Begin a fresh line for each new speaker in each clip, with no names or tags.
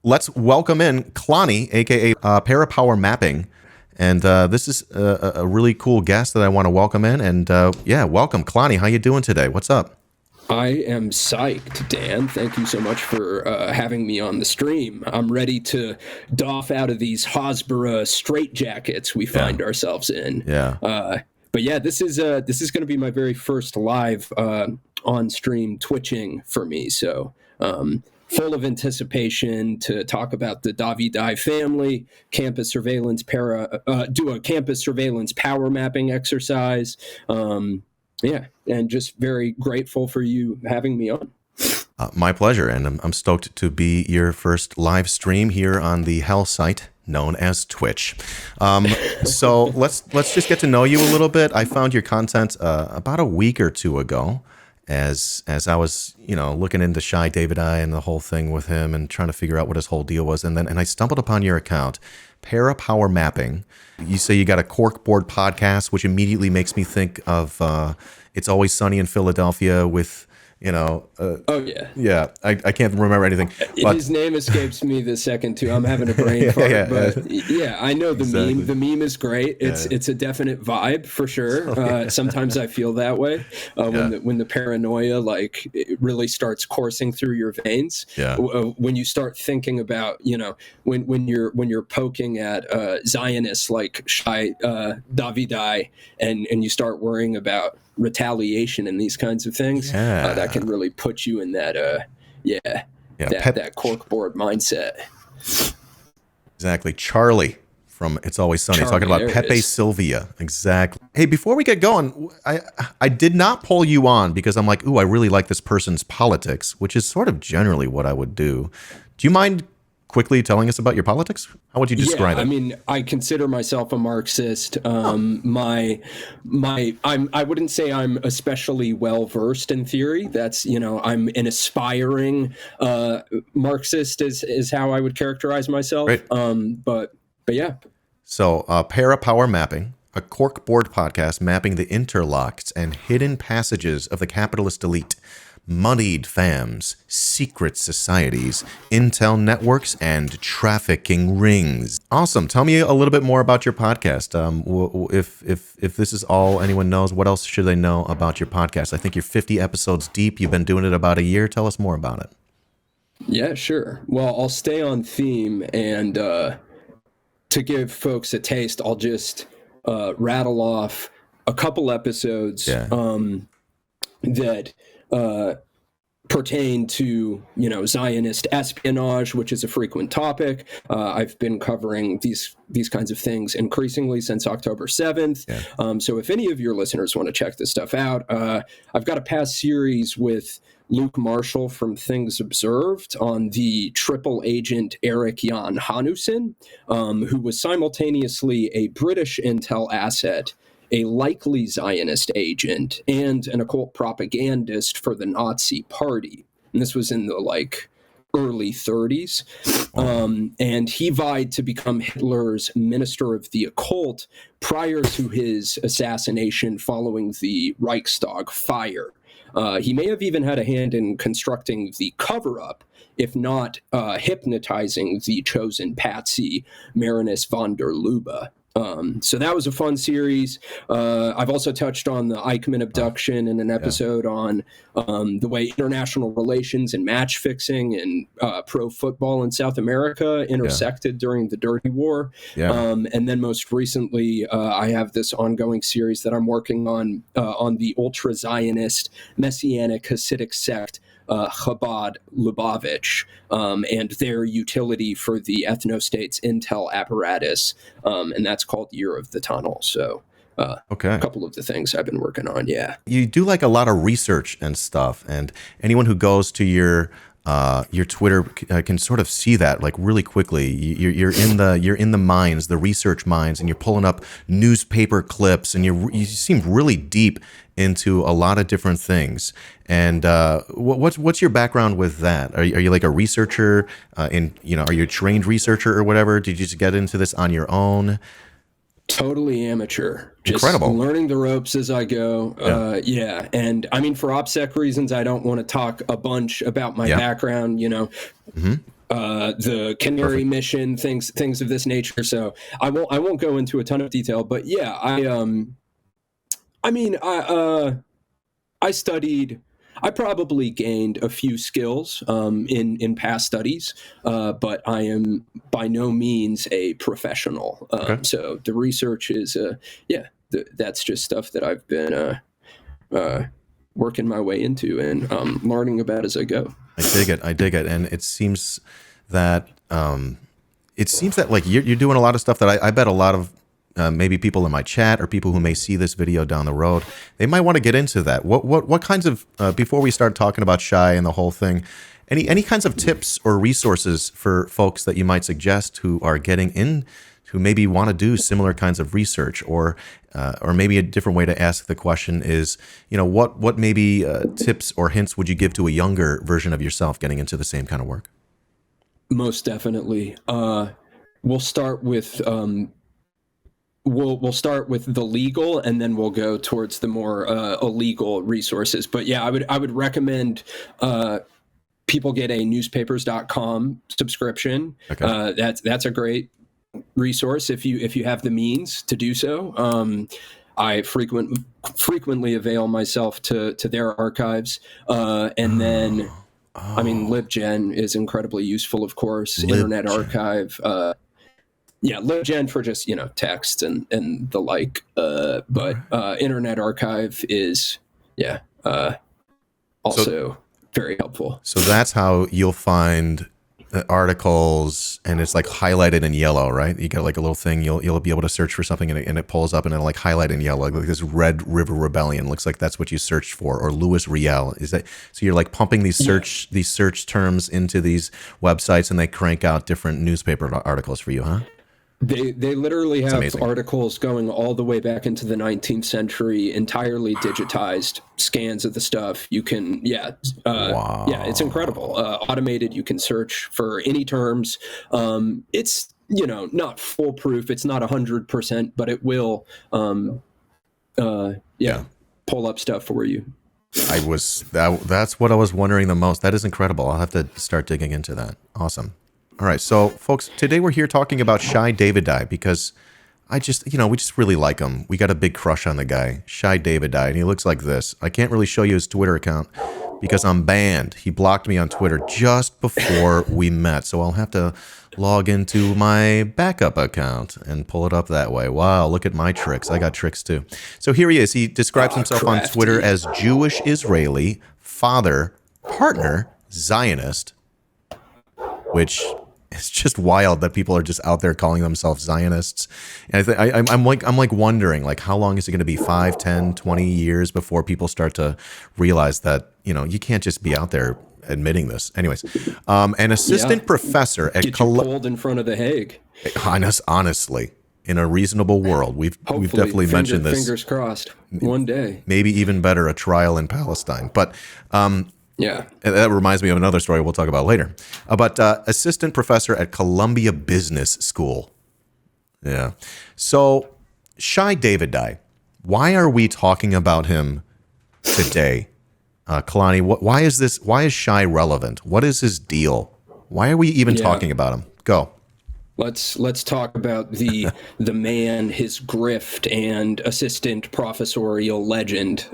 let's welcome in Klonny, aka Parapower Mapping. And this is a really cool guest that I want to welcome in. And welcome, Klonny. How you doing today? What's up?
I am psyched, Dan. Thank you so much for having me on the stream. I'm ready to doff out of these hasbara straitjackets we find ourselves in.
Yeah.
But yeah, this is going to be my very first live on-stream twitching for me. So full of anticipation to talk about the Davidai family, campus surveillance do a campus surveillance power mapping exercise. And just very grateful for you having me on.
My pleasure, and I'm stoked to be your first live stream here on the hell site known as Twitch. So let's just get to know you a little bit. I found your content about a week or two ago, as I was looking into Shai Davidai and the whole thing with him and trying to figure out what his whole deal was, and I stumbled upon your account, Parapower Mapping. You say you got a corkboard podcast, which immediately makes me think of It's Always Sunny in Philadelphia with,
oh, yeah.
Yeah, I can't remember anything. But
his name escapes me the second, too. I'm having a brain fart. But yeah, I know the meme. The meme is great. It's a definite vibe, for sure. Sometimes I feel that way when the paranoia, it really starts coursing through your veins.
Yeah.
When you start thinking about, when you're poking at Zionists like Shai Davidai and you start worrying about retaliation and these kinds of things, that can really put you in that that corkboard mindset.
Exactly. Charlie from It's Always Sunny talking about Pepe Sylvia. Exactly. Hey, before we get going, I did not pull you on because I'm like, ooh, I really like this person's politics, which is sort of generally what I would do. Do you mind quickly telling us about your politics? How would you describe it?
I mean, I consider myself a Marxist. I wouldn't say I'm especially well versed in theory. That's, I'm an aspiring Marxist is how I would characterize myself.
Right.
But yeah.
So Parapower Mapping, a corkboard podcast mapping the interlocks and hidden passages of the capitalist elite, moneyed fams, secret societies, intel networks, and trafficking rings. Awesome. Tell me a little bit more about your podcast. If this is all anyone knows, what else should they know about your podcast? I think you're 50 episodes deep. You've been doing it about a year. Tell us more about it.
Yeah, sure. Well, I'll stay on theme, and to give folks a taste, I'll just rattle off a couple episodes that pertain to, Zionist espionage, which is a frequent topic. I've been covering these kinds of things increasingly since October 7th. Yeah. So if any of your listeners want to check this stuff out, I've got a past series with Luke Marshall from Things Observed on the triple agent Eric Jan Hanussen, who was simultaneously a British intel asset, a likely Zionist agent, and an occult propagandist for the Nazi Party. And this was in the early 30s. And he vied to become Hitler's minister of the occult prior to his assassination following the Reichstag fire. He may have even had a hand in constructing the cover-up, if not hypnotizing the chosen patsy, Marinus von der Lubbe. So that was a fun series. I've also touched on the Eichmann abduction in an episode on the way international relations and match fixing and pro football in South America intersected during the Dirty War. And then most recently, I have this ongoing series that I'm working on the ultra-Zionist Messianic Hasidic sect, Chabad Lubavitch, and their utility for the ethnostate's intel apparatus, and that's called Year of the Tunnel. So a couple of the things I've been working on.
You do a lot of research and stuff, and anyone who goes to your Twitter can sort of see that really quickly. You're in the mines, the research mines, and you're pulling up newspaper clips, and you seem really deep into a lot of different things. And what's your background with that? Are you a researcher? Are you a trained researcher or whatever? Did you just get into this on your own?
Totally amateur. Just
Incredible.
Learning the ropes as I go. And I mean, for OPSEC reasons, I don't want to talk a bunch about my background, the Canary mission, things of this nature. So I won't go into a ton of detail, but yeah, I studied. I probably gained a few skills in past studies, but I am by no means a professional.
Okay.
So the research is, that's just stuff that I've been working my way into and learning about as I go.
I dig it, and it seems that like you're doing a lot of stuff that I bet a lot of maybe people in my chat or people who may see this video down the road, they might want to get into that. What kinds of before we start talking about Shai and the whole thing, any kinds of tips or resources for folks that you might suggest who are getting in, who maybe want to do similar kinds of research, or maybe a different way to ask the question is, what maybe tips or hints would you give to a younger version of yourself getting into the same kind of work?
Most definitely. We'll start with we'll start with the legal, and then we'll go towards the more illegal resources. But yeah, I would recommend people get a newspapers.com subscription.
Okay.
That's a great resource if you have the means to do so. I frequently avail myself to their archives, and then LibGen is incredibly useful, of course. Internet Archive, LibGen for just text and the like. But Internet Archive is also very helpful.
So that's how you'll find articles, and it's like highlighted in yellow, right? You got like a little thing, you'll be able to search for something, and it pulls up and it'll like highlight in yellow, like this Red River Rebellion looks like that's what you searched for, or Louis Riel. Is that so? You're like pumping these search terms into these websites, and they crank out different newspaper articles for you, huh?
They literally have articles going all the way back into the 19th century, entirely digitized scans of the stuff. You can, it's incredible. Automated, you can search for any terms. It's, not foolproof. It's not 100%, but it will, pull up stuff for you.
That's what I was wondering the most. That is incredible. I'll have to start digging into that. Awesome. All right, so folks, today we're here talking about Shai Davidai because we just really like him. We got a big crush on the guy, Shai Davidai, and he looks like this. I can't really show you his Twitter account because I'm banned. He blocked me on Twitter just before we met, so I'll have to log into my backup account and pull it up that way. Wow, look at my tricks. I got tricks too. So here he is. He describes himself on Twitter as Jewish Israeli, father, partner, Zionist, which... it's just wild that people are just out there calling themselves Zionists. And I'm like wondering, like, how long is it going to be? 5, 10, 20 years before people start to realize that, you can't just be out there admitting this. Anyways, an assistant professor at
pulled in front of the Hague.
Honestly, in a reasonable world, we've definitely mentioned this.
Fingers crossed. One day.
Maybe even better, a trial in Palestine. But yeah, that reminds me of another story we'll talk about later. But assistant professor at Columbia Business School. Yeah. So Shai Davidai, why are we talking about him today? Klonny, why is Shai relevant? What is his deal? Why are we even talking about him? Go.
Let's talk about the man, his grift, and assistant professorial legend.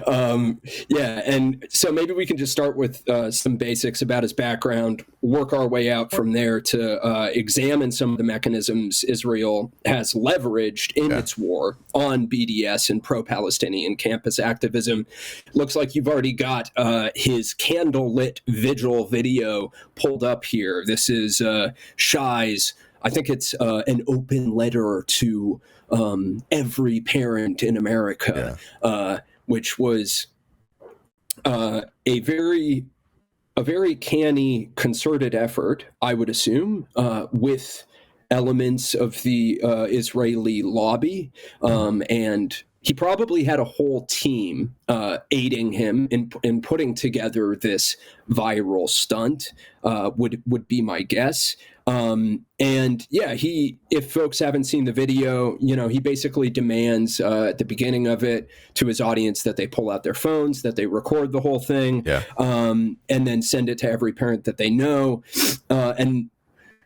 And so maybe we can just start with some basics about his background, work our way out from there to examine some of the mechanisms Israel has leveraged in its war on BDS and pro-Palestinian campus activism. Looks like you've already got his candlelit vigil video pulled up here. This is Shai's, I think it's an open letter to every parent in America, which was a very canny, concerted effort, I would assume, with elements of the Israeli lobby, and he probably had a whole team aiding him in putting together this viral stunt, would be my guess. And yeah, if folks haven't seen the video, he basically demands at the beginning of it to his audience that they pull out their phones, that they record the whole thing, and then send it to every parent that they know. And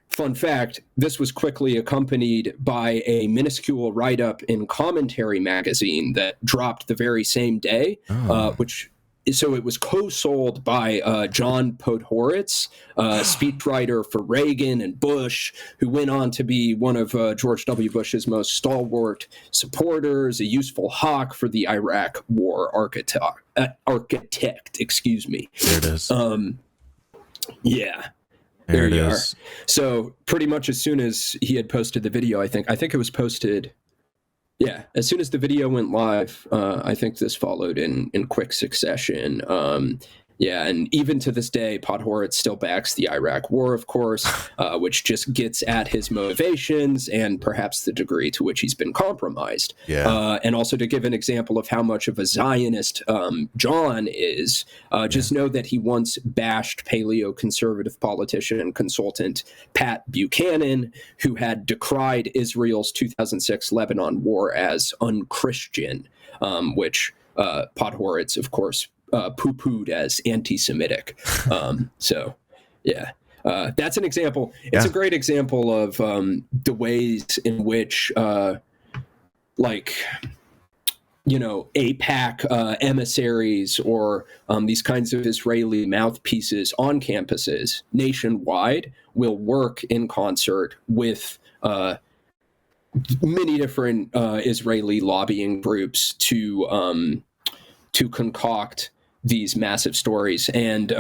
fun fact, this was quickly accompanied by a minuscule write-up in Commentary magazine that dropped the very same day, so it was co-sold by John Podhoretz, speechwriter for Reagan and Bush, who went on to be one of George W. Bush's most stalwart supporters, a useful hawk for the Iraq War architect. Excuse me.
There it is.
Yeah.
There
you
it
are.
is.
So pretty much as soon as he had posted the video, I think it was posted. Yeah, as soon as the video went live, I think this followed in quick succession. And even to this day, Podhoretz still backs the Iraq War, of course, which just gets at his motivations and perhaps the degree to which he's been compromised. And also to give an example of how much of a Zionist John is, just know that he once bashed paleo-conservative politician and consultant Pat Buchanan, who had decried Israel's 2006 Lebanon war as unchristian, which Podhoretz, of course, poo-pooed as anti-Semitic. So, yeah, that's an example. It's a great example of the ways in which, AIPAC emissaries or these kinds of Israeli mouthpieces on campuses nationwide will work in concert with many different Israeli lobbying groups to concoct these massive stories. And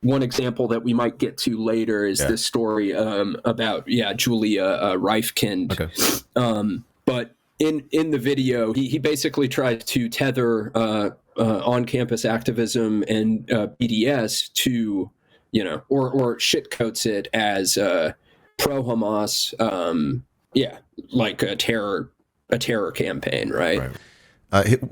one example that we might get to later is this story about Julia Reifkind.
Okay.
But in the video, he basically tried to tether on-campus activism and BDS to, or shitcoats it as pro-Hamas, like a terror campaign, right?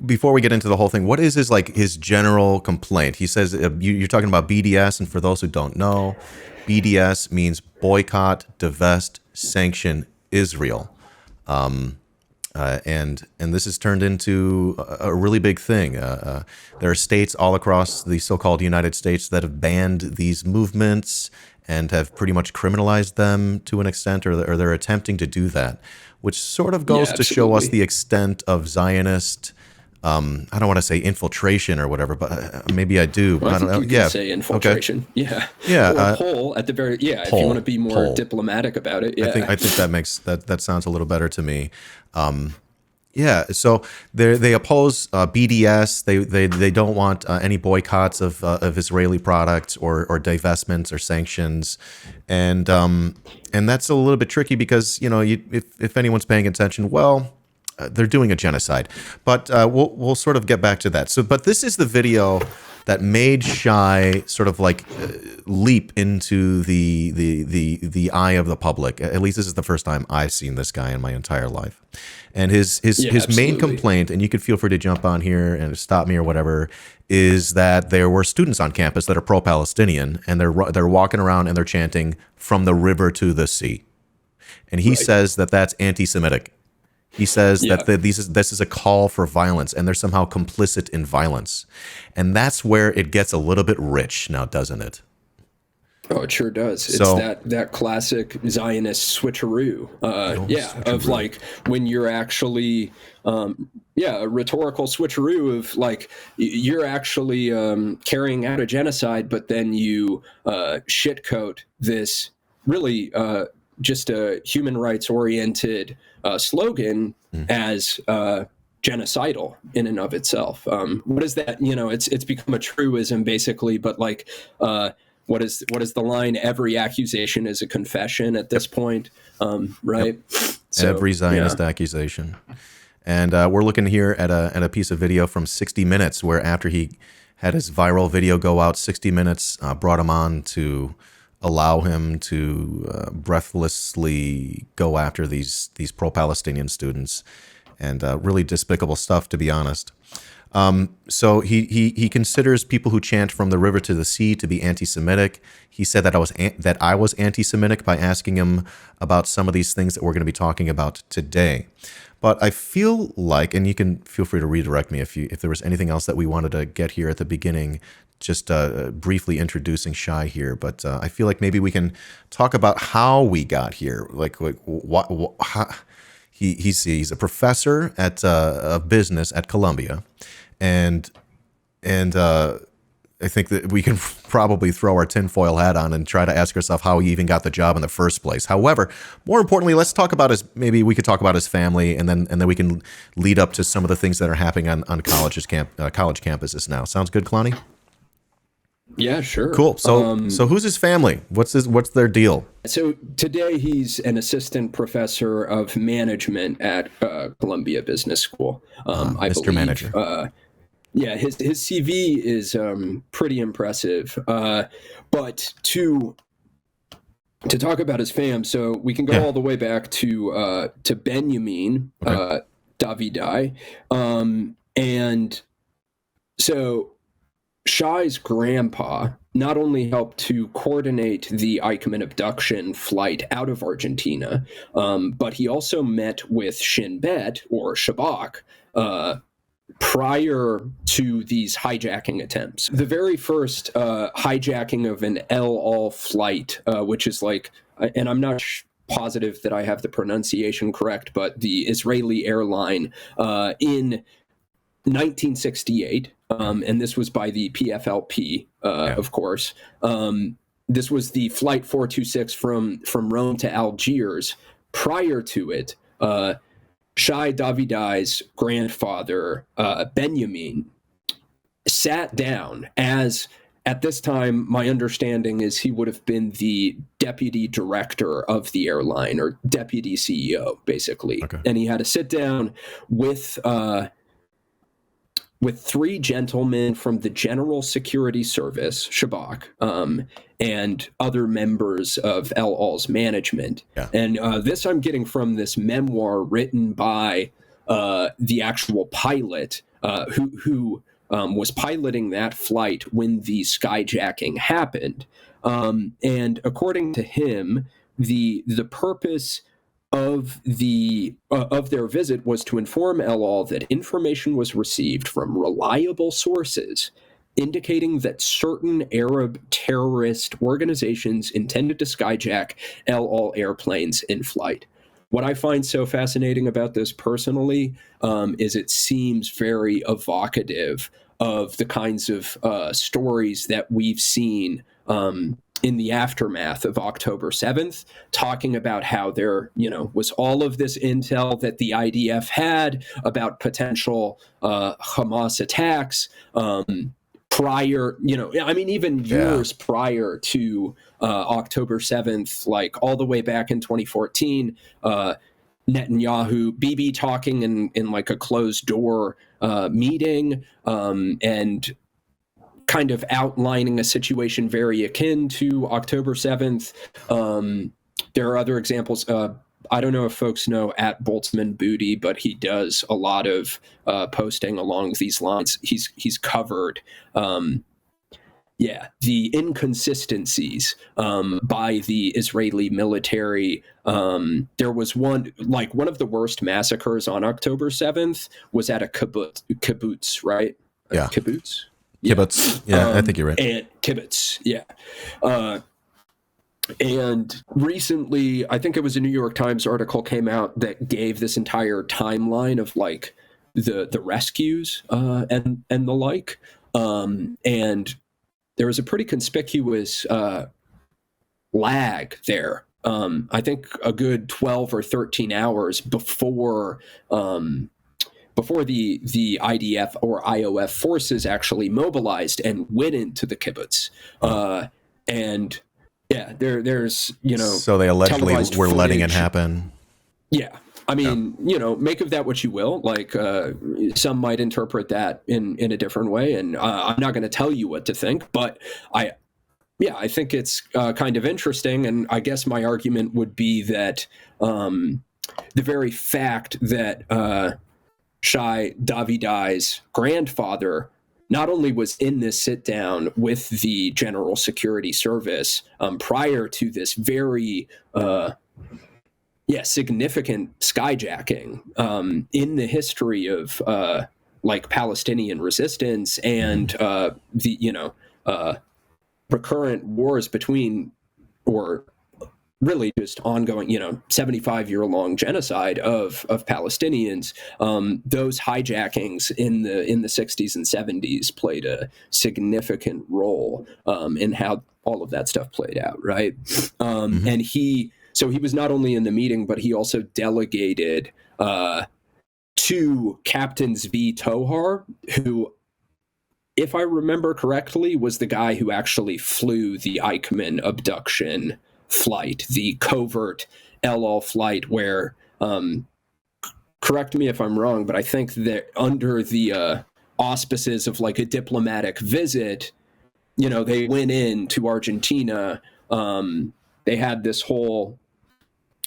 Before we get into the whole thing, what is his general complaint? He says you're talking about BDS, and for those who don't know, BDS means boycott, divest, sanction Israel, and this has turned into a really big thing. There are states all across the so-called United States that have banned these movements and have pretty much criminalized them to an extent, or they're attempting to do that, which sort of goes to show us the extent of Zionist, I don't want to say infiltration or whatever, but maybe I do.
Well, I don't know. You can say infiltration. Okay. Yeah. Or pull at the very, if you want to be more diplomatic about it. Yeah.
I think that makes, that sounds a little better to me. So they oppose BDS. They don't want any boycotts of Israeli products or divestments or sanctions, and that's a little bit tricky because if anyone's paying attention, they're doing a genocide. But we'll sort of get back to that. So, but this is the video that made Shai sort of leap into the eye of the public. At least this is the first time I've seen this guy in my entire life. And his main complaint, and you can feel free to jump on here and stop me or whatever, is that there were students on campus that are pro-Palestinian, and they're walking around and they're chanting "from the river to the sea," and he says that that's anti-Semitic. He says that this is a call for violence, and they're somehow complicit in violence, and that's where it gets a little bit rich now, doesn't it?
Oh, it sure does. It's that classic Zionist switcheroo. Of when you're actually, a rhetorical switcheroo of you're actually carrying out a genocide, but then you shitcoat this really just a human rights oriented slogan as genocidal in and of itself. What is that? It's become a truism basically, but what is the line? Every accusation is a confession at this point, right?
Yep.
So,
every Zionist accusation. And we're looking here at a piece of video from 60 Minutes, where after he had his viral video go out, 60 Minutes brought him on to allow him to breathlessly go after these pro-Palestinian students. and really despicable stuff, to be honest. So he considers people who chant from the river to the sea to be anti-Semitic. He said that I was anti-Semitic by asking him about some of these things that we're going to be talking about today. But I feel like, and you can feel free to redirect me if there was anything else that we wanted to get here at the beginning, just briefly introducing Shai here. But I feel like maybe we can talk about how we got here, like what how, he's a professor at of business at Columbia. And I think that we can probably throw our tinfoil hat on and try to ask ourselves how he even got the job in the first place. However, more importantly, let's talk about maybe we could talk about his family, and then we can lead up to some of the things that are happening on college campuses now. Sounds good, Klonny?
Yeah, sure.
Cool. So who's his family? What's their deal?
So today he's an assistant professor of management at Columbia Business School. I
Mr.
believe,
Manager.
Yeah, his CV is pretty impressive. But to talk about his fam, so we can go all the way back to Benjamin Davidai, and so Shai's grandpa not only helped to coordinate the Eichmann abduction flight out of Argentina, but he also met with Shin Bet, or Shabak, prior to these hijacking attempts. The very first hijacking of an El Al flight, which is like, and I'm not positive that I have the pronunciation correct, but the Israeli airline in 1968, and this was by the PFLP, of course. This was the Flight 426 from Rome to Algiers. Prior to it, Shai Davidai's grandfather, Benjamin, sat down as, at this time, my understanding is he would have been the deputy director of the airline, or deputy CEO, basically. Okay. And he had to sit down with three gentlemen from the General Security Service, Shabak, and other members of El Al's management. Yeah. And this I'm getting from this memoir written by the actual pilot who was piloting that flight when the skyjacking happened. And according to him, the purpose of their visit was to inform El Al that information was received from reliable sources indicating that certain Arab terrorist organizations intended to skyjack El Al airplanes in flight. What I find so fascinating about this personally is it seems very evocative of the kinds of stories that we've seen in the aftermath of October 7th, talking about how there, was all of this intel that the IDF had about potential Hamas attacks prior, even years prior to October 7th, like all the way back in 2014, Netanyahu, Bibi talking in like a closed door meeting and kind of outlining a situation very akin to October 7th. There are other examples. I don't know if folks know at Boltzmann Booty, but he does a lot of posting along these lines. He's covered the inconsistencies by the Israeli military. There was one of the worst massacres on October 7th was at a kibbutz, right?
Yeah.
Kibbutz?
Kibbutz. Yeah, I think you're right.
And kibbutz, yeah. And recently, I think it was a New York Times article came out that gave this entire timeline of like the rescues and the like. And there was a pretty conspicuous lag there. I think a good 12 or 13 hours before the IDF or IOF forces actually mobilized and went into the kibbutz. And yeah, there's,
so they allegedly were letting it happen.
Yeah. I mean, make of that what you will. Like, some might interpret that in a different way, and I'm not going to tell you what to think, but I think it's kind of interesting, and I guess my argument would be that the very fact that Shai Davidai's grandfather not only was in this sit down with the General Security Service prior to this very significant skyjacking in the history of like Palestinian resistance and the recurrent wars between, or really just ongoing, 75-year-long genocide of Palestinians. Those hijackings in the 60s and 70s played a significant role in how all of that stuff played out, right? And he was not only in the meeting, but he also delegated to Captain Zvi Tohar, who, if I remember correctly, was the guy who actually flew the Eichmann abduction flight, the covert El Al flight, where, correct me if I'm wrong, but I think that under the auspices of like a diplomatic visit, they went in to Argentina. They had this whole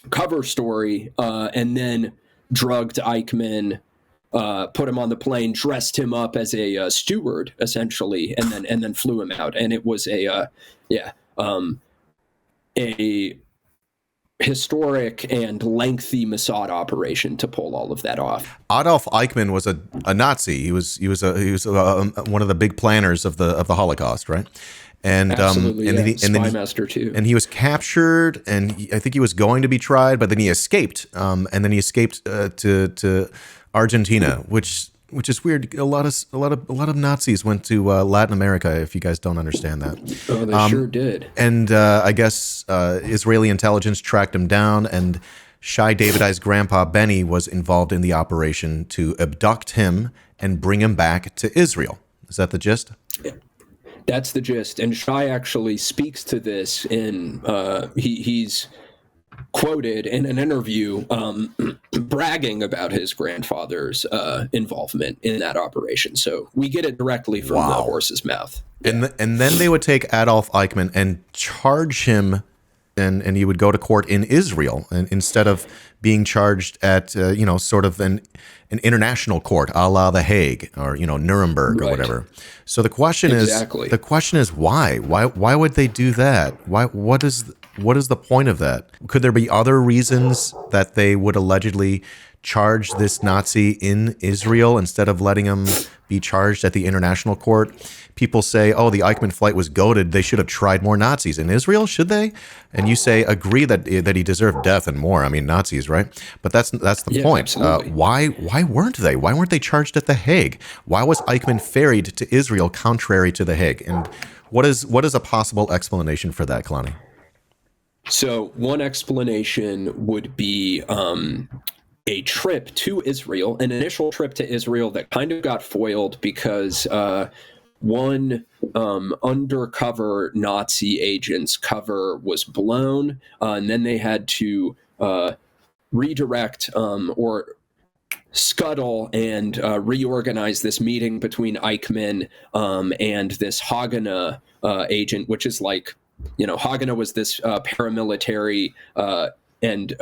cover story, and then drugged Eichmann, put him on the plane, dressed him up as a steward, essentially, and then flew him out. And it was a historic and lengthy Mossad operation to pull all of that off.
Adolf Eichmann was a Nazi. He was one of the big planners of the Holocaust, right? And
absolutely,
and
spy master too.
And he was captured, and I think he was going to be tried, but then he escaped. And then he escaped to Argentina, which is weird. A lot of Nazis went to Latin America. If you guys don't understand that,
oh, they sure did.
And I guess Israeli intelligence tracked him down, and Shai Davidai's grandpa Benny was involved in the operation to abduct him and bring him back to Israel. Is that the gist?
Yeah. That's the gist. And Shai actually speaks to this in he's quoted in an interview bragging about his grandfather's involvement in that operation. So we get it directly from the horse's mouth.
And then they would take Adolf Eichmann and charge him, and he would go to court in Israel, and instead of being charged at sort of an international court, a la The Hague or Nuremberg or whatever. So the question is why? Why would they do that? What is the point of that? Could there be other reasons that they would allegedly charge this Nazi in Israel instead of letting him be charged at the international court? People say, oh, the Eichmann flight was goated. They should have tried more Nazis in Israel, should they? And you say, agree that he deserved death and more. I mean, Nazis, right? But that's the point. Why weren't they? Why weren't they charged at The Hague? Why was Eichmann ferried to Israel contrary to The Hague? And what is a possible explanation for that, Klonny?
So one explanation would be a trip to Israel, an initial trip to Israel that kind of got foiled because one undercover Nazi agent's cover was blown, and then they had to redirect or scuttle and reorganize this meeting between Eichmann and this Haganah agent, which is like, Haganah was this paramilitary and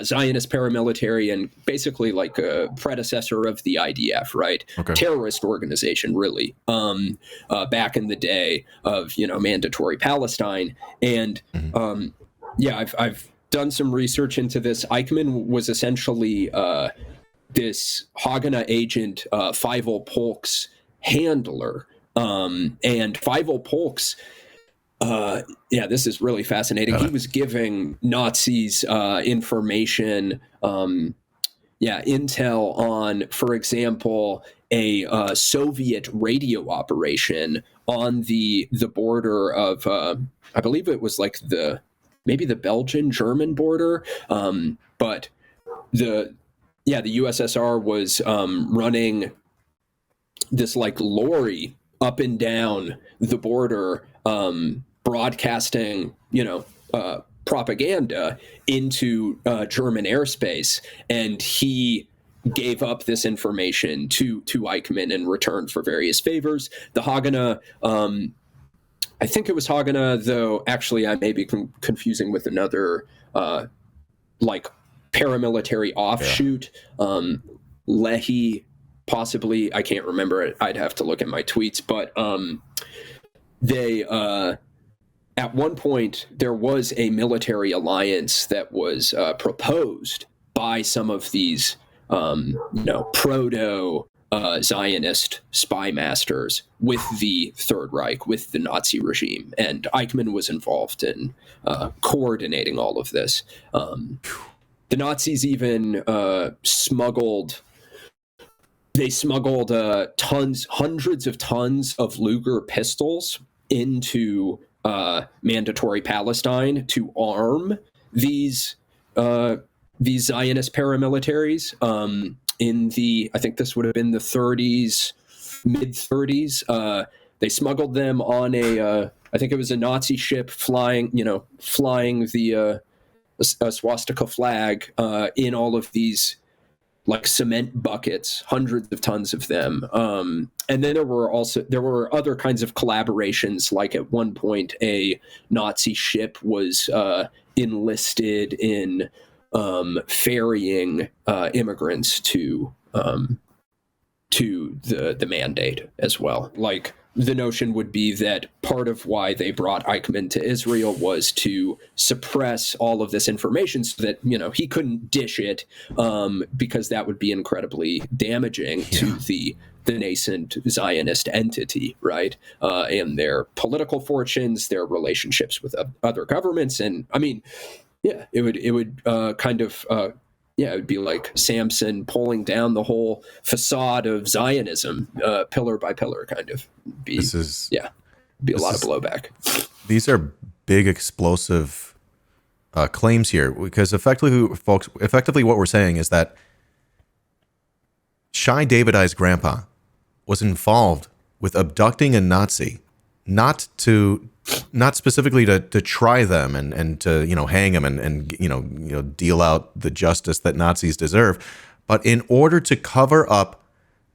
Zionist paramilitary, and basically like a predecessor of the IDF, right? Okay. Terrorist organization, really, back in the day of, mandatory Palestine. And I've done some research into this. Eichmann was essentially this Haganah agent, Feivel Polk's handler. And Feivel Polk's this is really fascinating. He was giving Nazis information, intel on, for example, a Soviet radio operation on the border of, I believe it was like maybe the Belgian-German border, but the USSR was running this like lorry up and down the border, broadcasting, propaganda into German airspace, and he gave up this information to Eichmann in return for various favors. The Haganah, I think it was Haganah, though actually I may be confusing with another like paramilitary offshoot, Leahy, possibly, I can't remember it. I'd have to look at my tweets, but they at one point there was a military alliance that was proposed by some of these proto Zionist spy masters with the Third Reich, with the Nazi regime, and Eichmann was involved in coordinating all of this. The Nazis even smuggled hundreds of tons of Luger pistols into mandatory Palestine to arm these Zionist paramilitaries. In the, I think this would have been the 30s, mid 30s, they smuggled them on I think it was a Nazi ship flying the a swastika flag in all of these like cement buckets, hundreds of tons of them. And then there were other kinds of collaborations. Like at one point, a Nazi ship was enlisted in ferrying immigrants to the mandate as well. Like, the notion would be that part of why they brought Eichmann to Israel was to suppress all of this information so that, he couldn't dish it, because that would be incredibly damaging to the nascent Zionist entity, right? And their political fortunes, their relationships with other governments. And I mean, it would it would be like Samson pulling down the whole facade of Zionism, pillar by pillar, kind of. Be a lot of blowback.
These are big, explosive claims here, because effectively what we're saying is that Shai Davidai's grandpa was involved with abducting a Nazi, not specifically to try them and to hang them and deal out the justice that Nazis deserve, but in order to cover up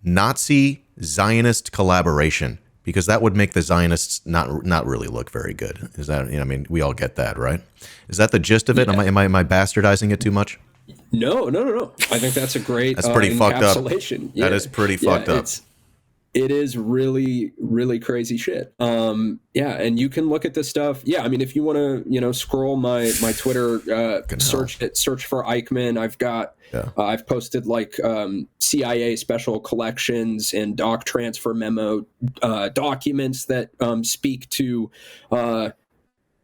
Nazi Zionist collaboration, because that would make the Zionists not really look very good. Is that, we all get that, right? Is that the gist of it?
Yeah.
Am I bastardizing it too much?
No. I think that's a great
that's pretty fucked up.
Yeah.
That is pretty fucked up.
It is really, really crazy shit. And you can look at this stuff. Yeah, I mean, if you want to, scroll my Twitter, search for Eichmann. I've posted like CIA special collections and doc transfer memo documents that speak to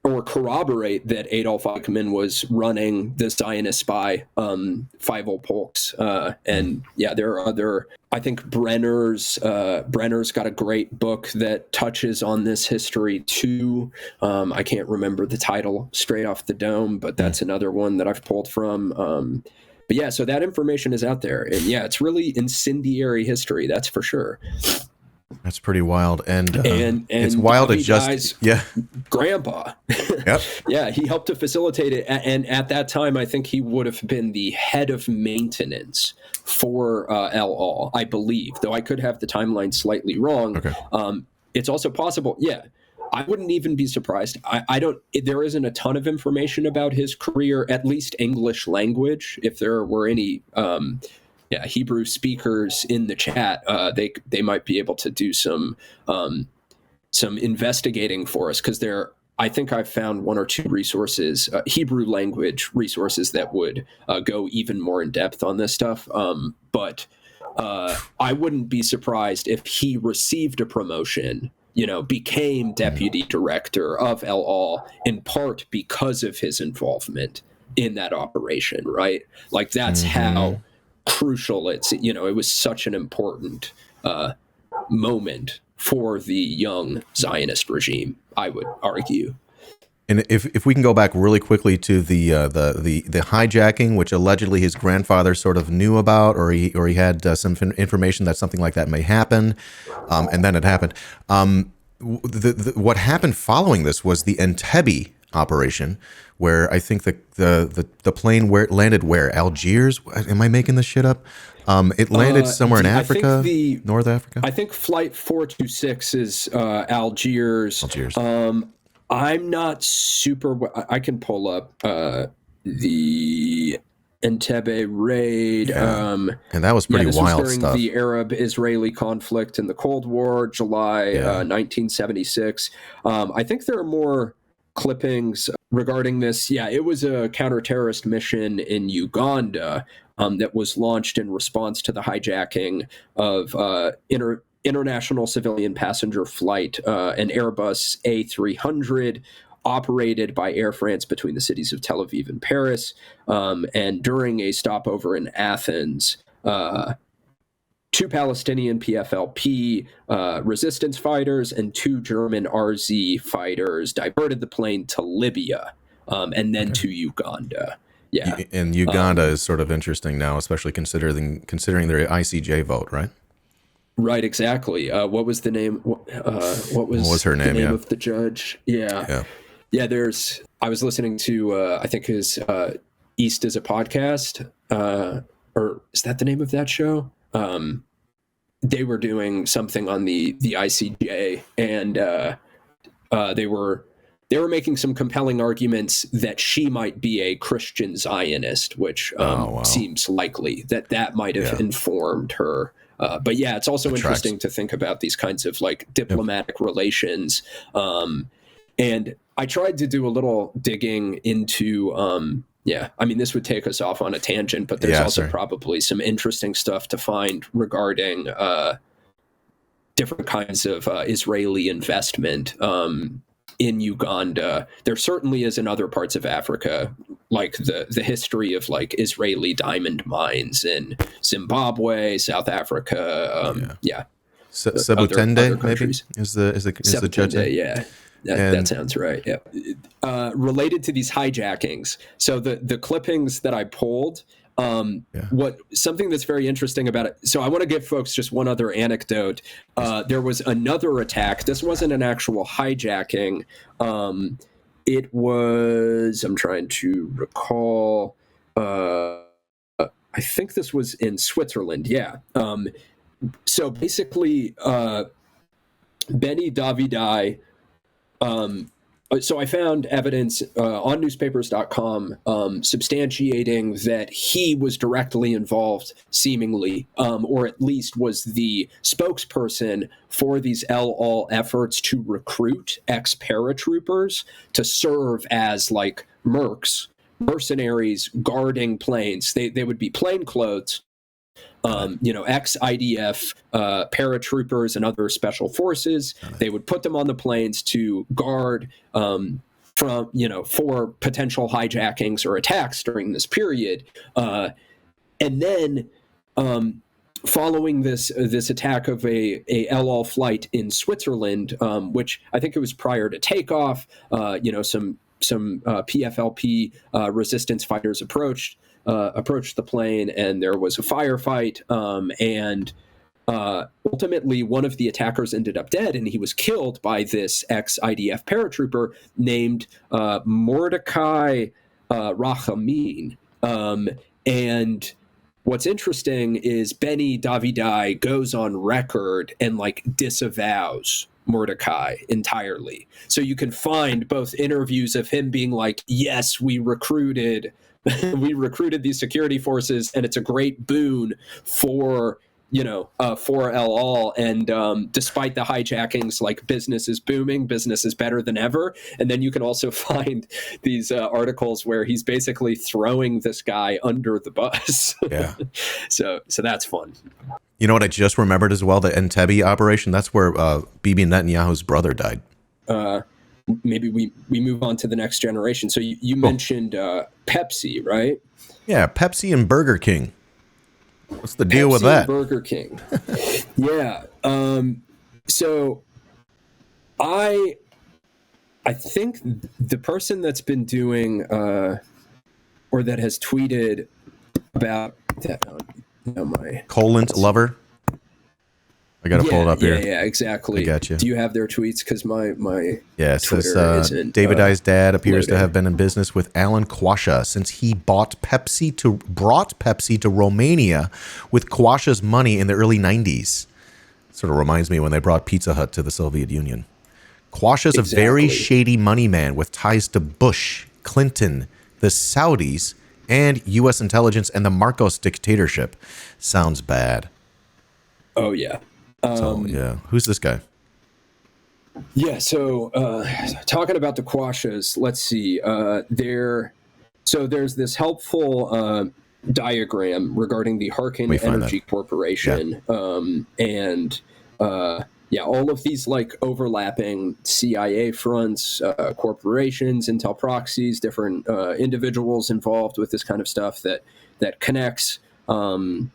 or corroborate that Adolf Eichmann was running the Zionist spy, Fievel Polks. And there are other, I think Brenner's got a great book that touches on this history too. I can't remember the title straight off the dome, but that's another one that I've pulled from. So that information is out there. And it's really incendiary history, that's for sure.
That's pretty wild, and it's wild to just
grandpa.
Yep.
He helped to facilitate it, and at that time, I think he would have been the head of maintenance for El Al, I believe. Though I could have the timeline slightly wrong.
Okay.
It's also possible. Yeah, I wouldn't even be surprised. I don't. There isn't a ton of information about his career, at least English language. If there were any. Hebrew speakers in the chat, they might be able to do some investigating for us, because I think I've found one or two resources, Hebrew language resources that would go even more in depth on this stuff. But I wouldn't be surprised if he received a promotion, became deputy director of El Al in part because of his involvement in that operation, right? Like that's how crucial it was such an important moment for the young Zionist regime, I would argue.
And if we can go back really quickly to the hijacking, which allegedly his grandfather sort of knew about, or he had some information that something like that may happen, and then it happened. What happened following this was the Entebbe operation, where I think the plane landed where? Algiers? Am I making this shit up? It landed somewhere in Africa, North Africa.
I think Flight 426 is Algiers. I'm not super. I can pull up the Entebbe raid.
Yeah. And that was pretty
this
wild
was during
stuff.
the Arab-Israeli conflict in the Cold War, July 1976. I think there are more clippings regarding this. Yeah, it was a counter-terrorist mission in Uganda that was launched in response to the hijacking of international civilian passenger flight, an Airbus A300 operated by Air France between the cities of Tel Aviv and Paris. And during a stopover in Athens, 2 Palestinian PFLP resistance fighters and 2 German RZ fighters diverted the plane to Libya and then to Uganda. Yeah.
And Uganda is sort of interesting now, especially considering their ICJ vote, right?
Right, exactly. What was the name? What was
her name?
The name of the judge? Yeah. I was listening to I think his East is a podcast, or is that the name of that show? They were doing something on the ICJ, and they were making some compelling arguments that she might be a Christian Zionist, which seems likely that might have informed her. But yeah, it's also interesting to think about these kinds of like diplomatic relations. And I tried to do a little digging into, I mean, this would take us off on a tangent, but there's also probably some interesting stuff to find regarding different kinds of Israeli investment in Uganda. There certainly is in other parts of Africa, like the history of like Israeli diamond mines in Zimbabwe, South Africa.
Sebutende maybe is the judge.
Yeah. That sounds right. Yeah. Related to these hijackings. So the clippings that I pulled, something that's very interesting about it. So I want to give folks just one other anecdote. There was another attack. This wasn't an actual hijacking. It was, I'm trying to recall, I think this was in Switzerland. Yeah. So basically, Benny Davidai, so I found evidence on newspapers.com substantiating that he was directly involved, seemingly, or at least was the spokesperson for these El Al efforts to recruit ex-paratroopers to serve as like mercenaries guarding planes. They would be plainclothes. Ex-IDF paratroopers and other special forces. They would put them on the planes to guard for potential hijackings or attacks during this period. And then following this attack of a El Al flight in Switzerland, which I think it was prior to takeoff, some PFLP resistance fighters approached the plane, and there was a firefight, and ultimately one of the attackers ended up dead, and he was killed by this ex-IDF paratrooper named Mordecai Rachamin. And what's interesting is Benny Davidai goes on record and like disavows Mordecai entirely. So you can find both interviews of him being like, yes, we recruited these security forces, and it's a great boon for El Al, and despite the hijackings, like business is booming, business is better than ever. And then you can also find these articles where he's basically throwing this guy under the bus.
Yeah.
So that's fun.
You know what I just remembered as well? The Entebbe operation. That's where Bibi Netanyahu's brother died.
Maybe we move on to the next generation. So you mentioned Pepsi, right?
Yeah, Pepsi and Burger King. What's the deal with that?
Burger King. Yeah. So I think the person that's been doing or that has tweeted about that.
Colent Lover. I got to pull it up here.
Yeah, exactly.
I got you.
Do you have their tweets? Because my
it says Davidai's dad appears to have been in business with Alan Quasha since he brought Pepsi to Romania with Quasha's money in the early 90s. Sort of reminds me when they brought Pizza Hut to the Soviet Union. Quasha's a very shady money man with ties to Bush, Clinton, the Saudis, and U.S. intelligence and the Marcos dictatorship. Sounds bad.
Oh, yeah.
Who's this guy?
Yeah, so talking about the Quashas, let's see. There's this helpful diagram regarding the Harkin Energy Corporation, all of these like overlapping CIA fronts, corporations, intel proxies, different individuals involved with this kind of stuff that connects the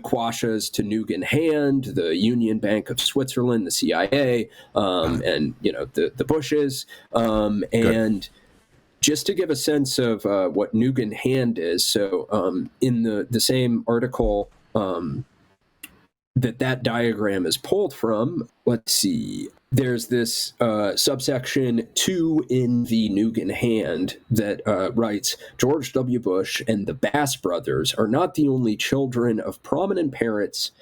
Quashas to Nugan Hand, the Union Bank of Switzerland, the CIA, and the Bushes, and just to give a sense of what Nugan Hand is. So in the same article that diagram is pulled from, let's see, there's this subsection 2 in the Nugan Hand that writes, George W. Bush and the Bass brothers are not the only children of prominent parents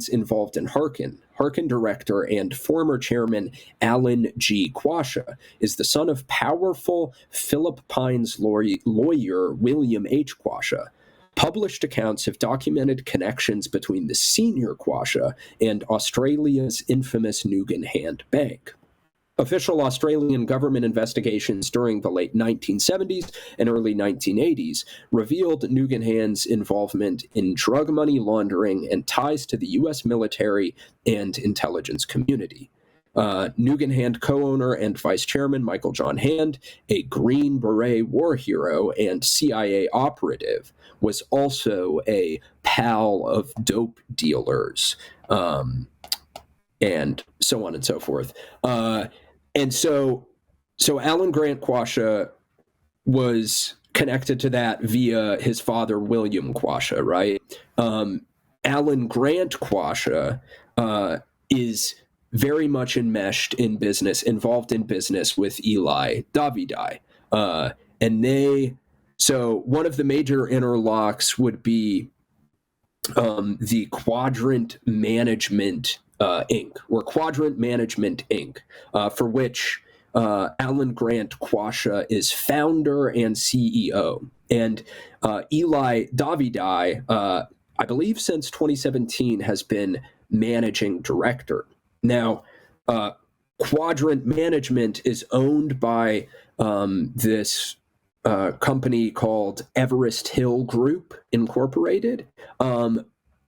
involved in Harkin. Harkin director and former chairman Alan G. Quasha is the son of powerful Philip Pines lawyer William H. Quasha. Published accounts have documented connections between the senior Quasha and Australia's infamous Nugan Hand Bank. Official Australian government investigations during the late 1970s and early 1980s revealed Nugan Hand's involvement in drug money laundering and ties to the U.S. military and intelligence community. Nugan Hand co-owner and vice chairman Michael John Hand, a Green Beret war hero and CIA operative, was also a pal of dope dealers, and so on and so forth. And so Alan Grant Quasha was connected to that via his father, William Quasha, right? Alan Grant Quasha is very much involved in business with Eli Davidai. So one of the major interlocks would be the Quadrant Management Inc., or Quadrant Management Inc., for which Alan Grant Quasha is founder and CEO. And Eli Davidai, I believe since 2017, has been managing director. Now, Quadrant Management is owned by this company called Everest Hill Group Incorporated,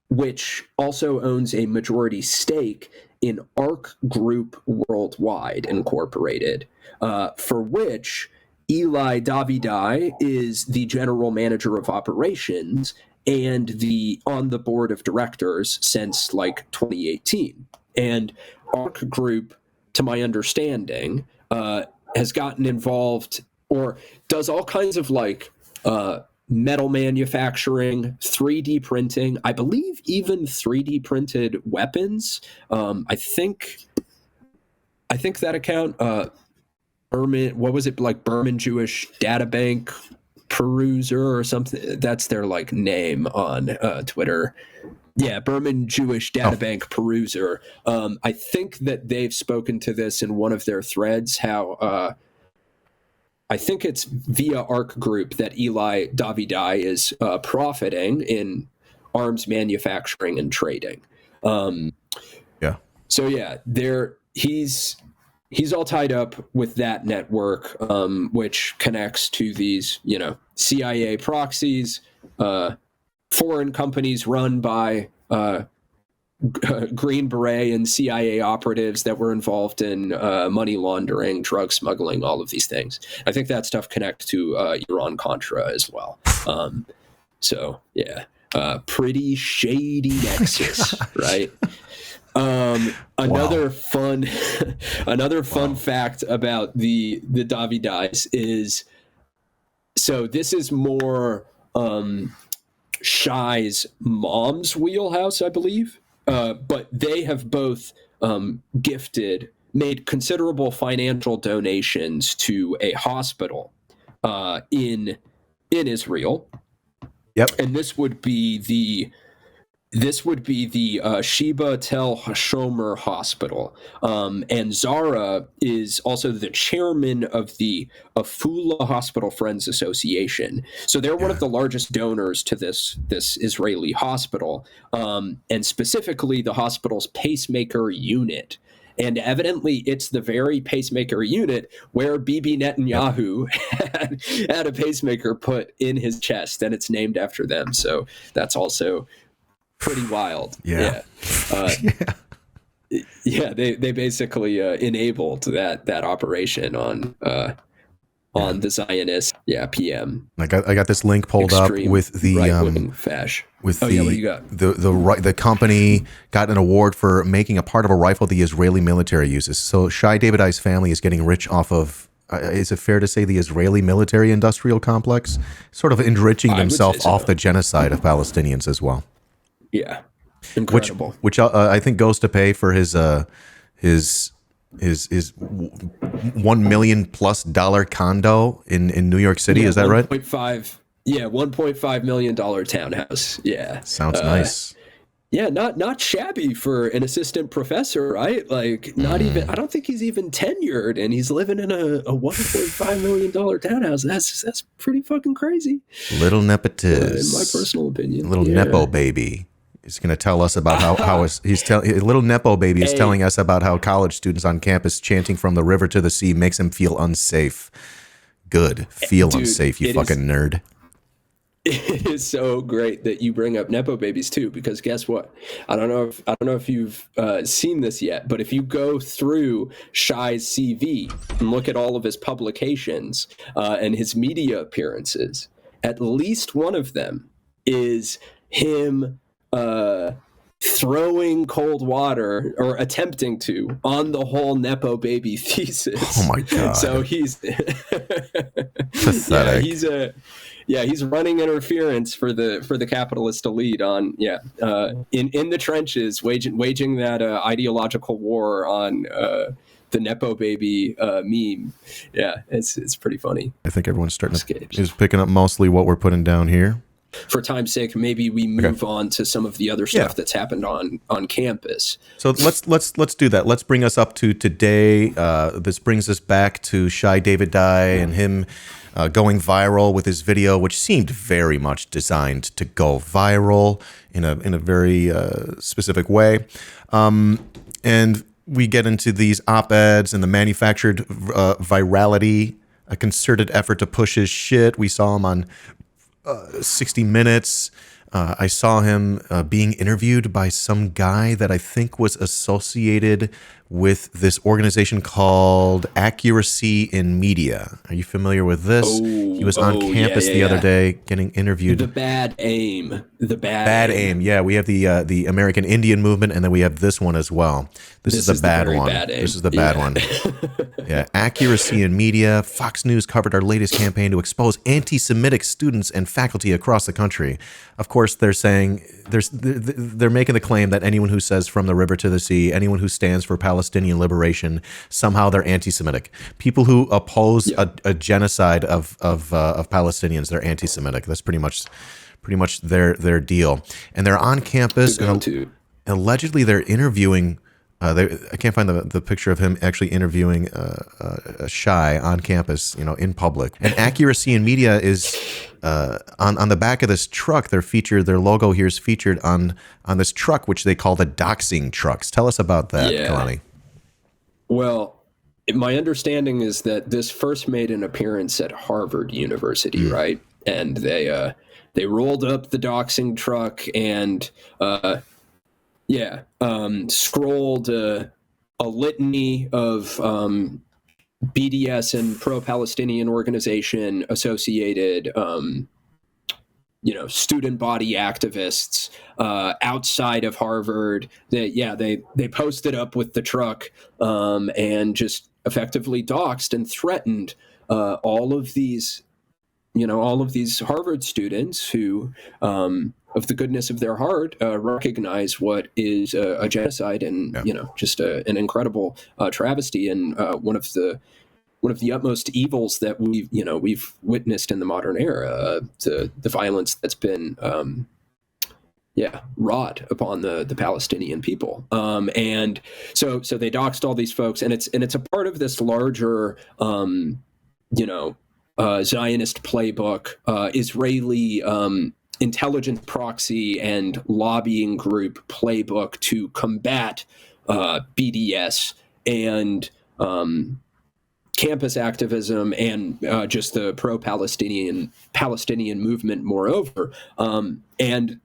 which also owns a majority stake in Arc Group Worldwide Incorporated, for which Eli Davidai is the general manager of operations and on the board of directors since like 2018. And Arc Group, to my understanding, has gotten involved or does all kinds of like metal manufacturing, 3D printing, I believe even 3D printed weapons. I think that account, Berman Jewish Data Bank Peruser or something. That's their like name on Twitter. Yeah, Berman Jewish Data Bank Peruser. I think that they've spoken to this in one of their threads, how I think it's via Arc Group that Eli Davidai is profiting in arms manufacturing and trading. So yeah, he's all tied up with that network, which connects to these, CIA proxies, foreign companies run by Green Beret and CIA operatives that were involved in money laundering, drug smuggling, all of these things. I think that stuff connects to Iran-Contra as well. Pretty shady nexus, right? Another fun fact about the Davidais is, so this is more Shai's mom's wheelhouse, I believe. But they have both made considerable financial donations to a hospital in Israel.
Yep.
And this would be This would be the Sheba Tel Hashomer Hospital. And Zara is also the chairman of the Afula Hospital Friends Association. So they're one of the largest donors to this Israeli hospital, and specifically the hospital's pacemaker unit. And evidently, it's the very pacemaker unit where Bibi Netanyahu had a pacemaker put in his chest, and it's named after them. So that's also pretty wild.
Yeah.
Yeah. They basically enabled that operation on the Zionist PM.
I got this link pulled up with the
fash.
With
what do you got?
The company got an award for making a part of a rifle the Israeli military uses. So Shai Davidai's family is getting rich off of. Is it fair to say the Israeli military industrial complex, sort of enriching themselves off the genocide of Palestinians as well?
Yeah, incredible.
Which I think goes to pay for his $1 million plus condo in New York City. Is that right?
$1.5 million townhouse. Yeah,
sounds nice.
Yeah, not shabby for an assistant professor, right? Like, not even. I don't think he's even tenured, and he's living in a $1.5 million townhouse. That's pretty fucking crazy.
Little nepotism,
in my personal opinion.
Little nepo baby. He's going to tell us about how little nepo baby is telling us about how college students on campus chanting from the river to the sea makes him feel unsafe. Good. Feel unsafe, you fucking nerd.
It is so great that you bring up nepo babies too, because guess what? I don't know if you've seen this yet, but if you go through Shai's CV and look at all of his publications and his media appearances, at least one of them is him throwing cold water, or attempting to, on the whole nepo baby thesis.
Oh my god!
So he's
pathetic.
He's running interference for the capitalist elite on in the trenches, waging that ideological war on the nepo baby meme. Yeah, it's pretty funny.
I think everyone's is picking up mostly what we're putting down here.
For time's sake, maybe we move on to some of the other stuff that's happened on campus.
So let's do that. Let's bring us up to today. This brings us back to Shai Davidai and him going viral with his video, which seemed very much designed to go viral in a very specific way. And we get into these op-eds and the manufactured virality, a concerted effort to push his shit. We saw him on 60 Minutes. I saw him being interviewed by some guy that I think was associated with this organization called Accuracy in Media. Are you familiar with this? He was on campus the other day getting interviewed.
The Bad Aim.
Bad Aim. Yeah, we have the American Indian movement, and then we have this one as well. This is the bad one. This is the bad one. Yeah, Accuracy in Media. Fox News covered our latest campaign to expose anti-Semitic students and faculty across the country. Of course, they're saying they're making the claim that anyone who says from the river to the sea, anyone who stands for Palestinian liberation, somehow they're anti-Semitic. People who oppose a genocide of Palestinians, they're anti-Semitic. That's pretty much their deal. And they're on campus, and allegedly they're interviewing. I can't find the picture of him actually interviewing Shai on campus, in public. And Accuracy in Media is on the back of this truck. Their logo here is featured on this truck, which they call the doxing trucks. Tell us about that, Klonny.
Well, my understanding is that this first made an appearance at Harvard University, right? And they rolled up the doxing truck and scrolled a litany of BDS and pro-Palestinian organization associated, student body activists outside of Harvard. They posted up with the truck and just effectively doxed and threatened all of these Harvard students who, of the goodness of their heart, recognize what is a genocide and just an incredible travesty and one of the utmost evils that we've witnessed in the modern era. The violence that's been wrought upon the Palestinian people. And so they doxed all these folks, and it's a part of this larger, Zionist playbook, Israeli intelligence proxy and lobbying group playbook to combat BDS and campus activism and just the pro-Palestinian movement. Moreover, and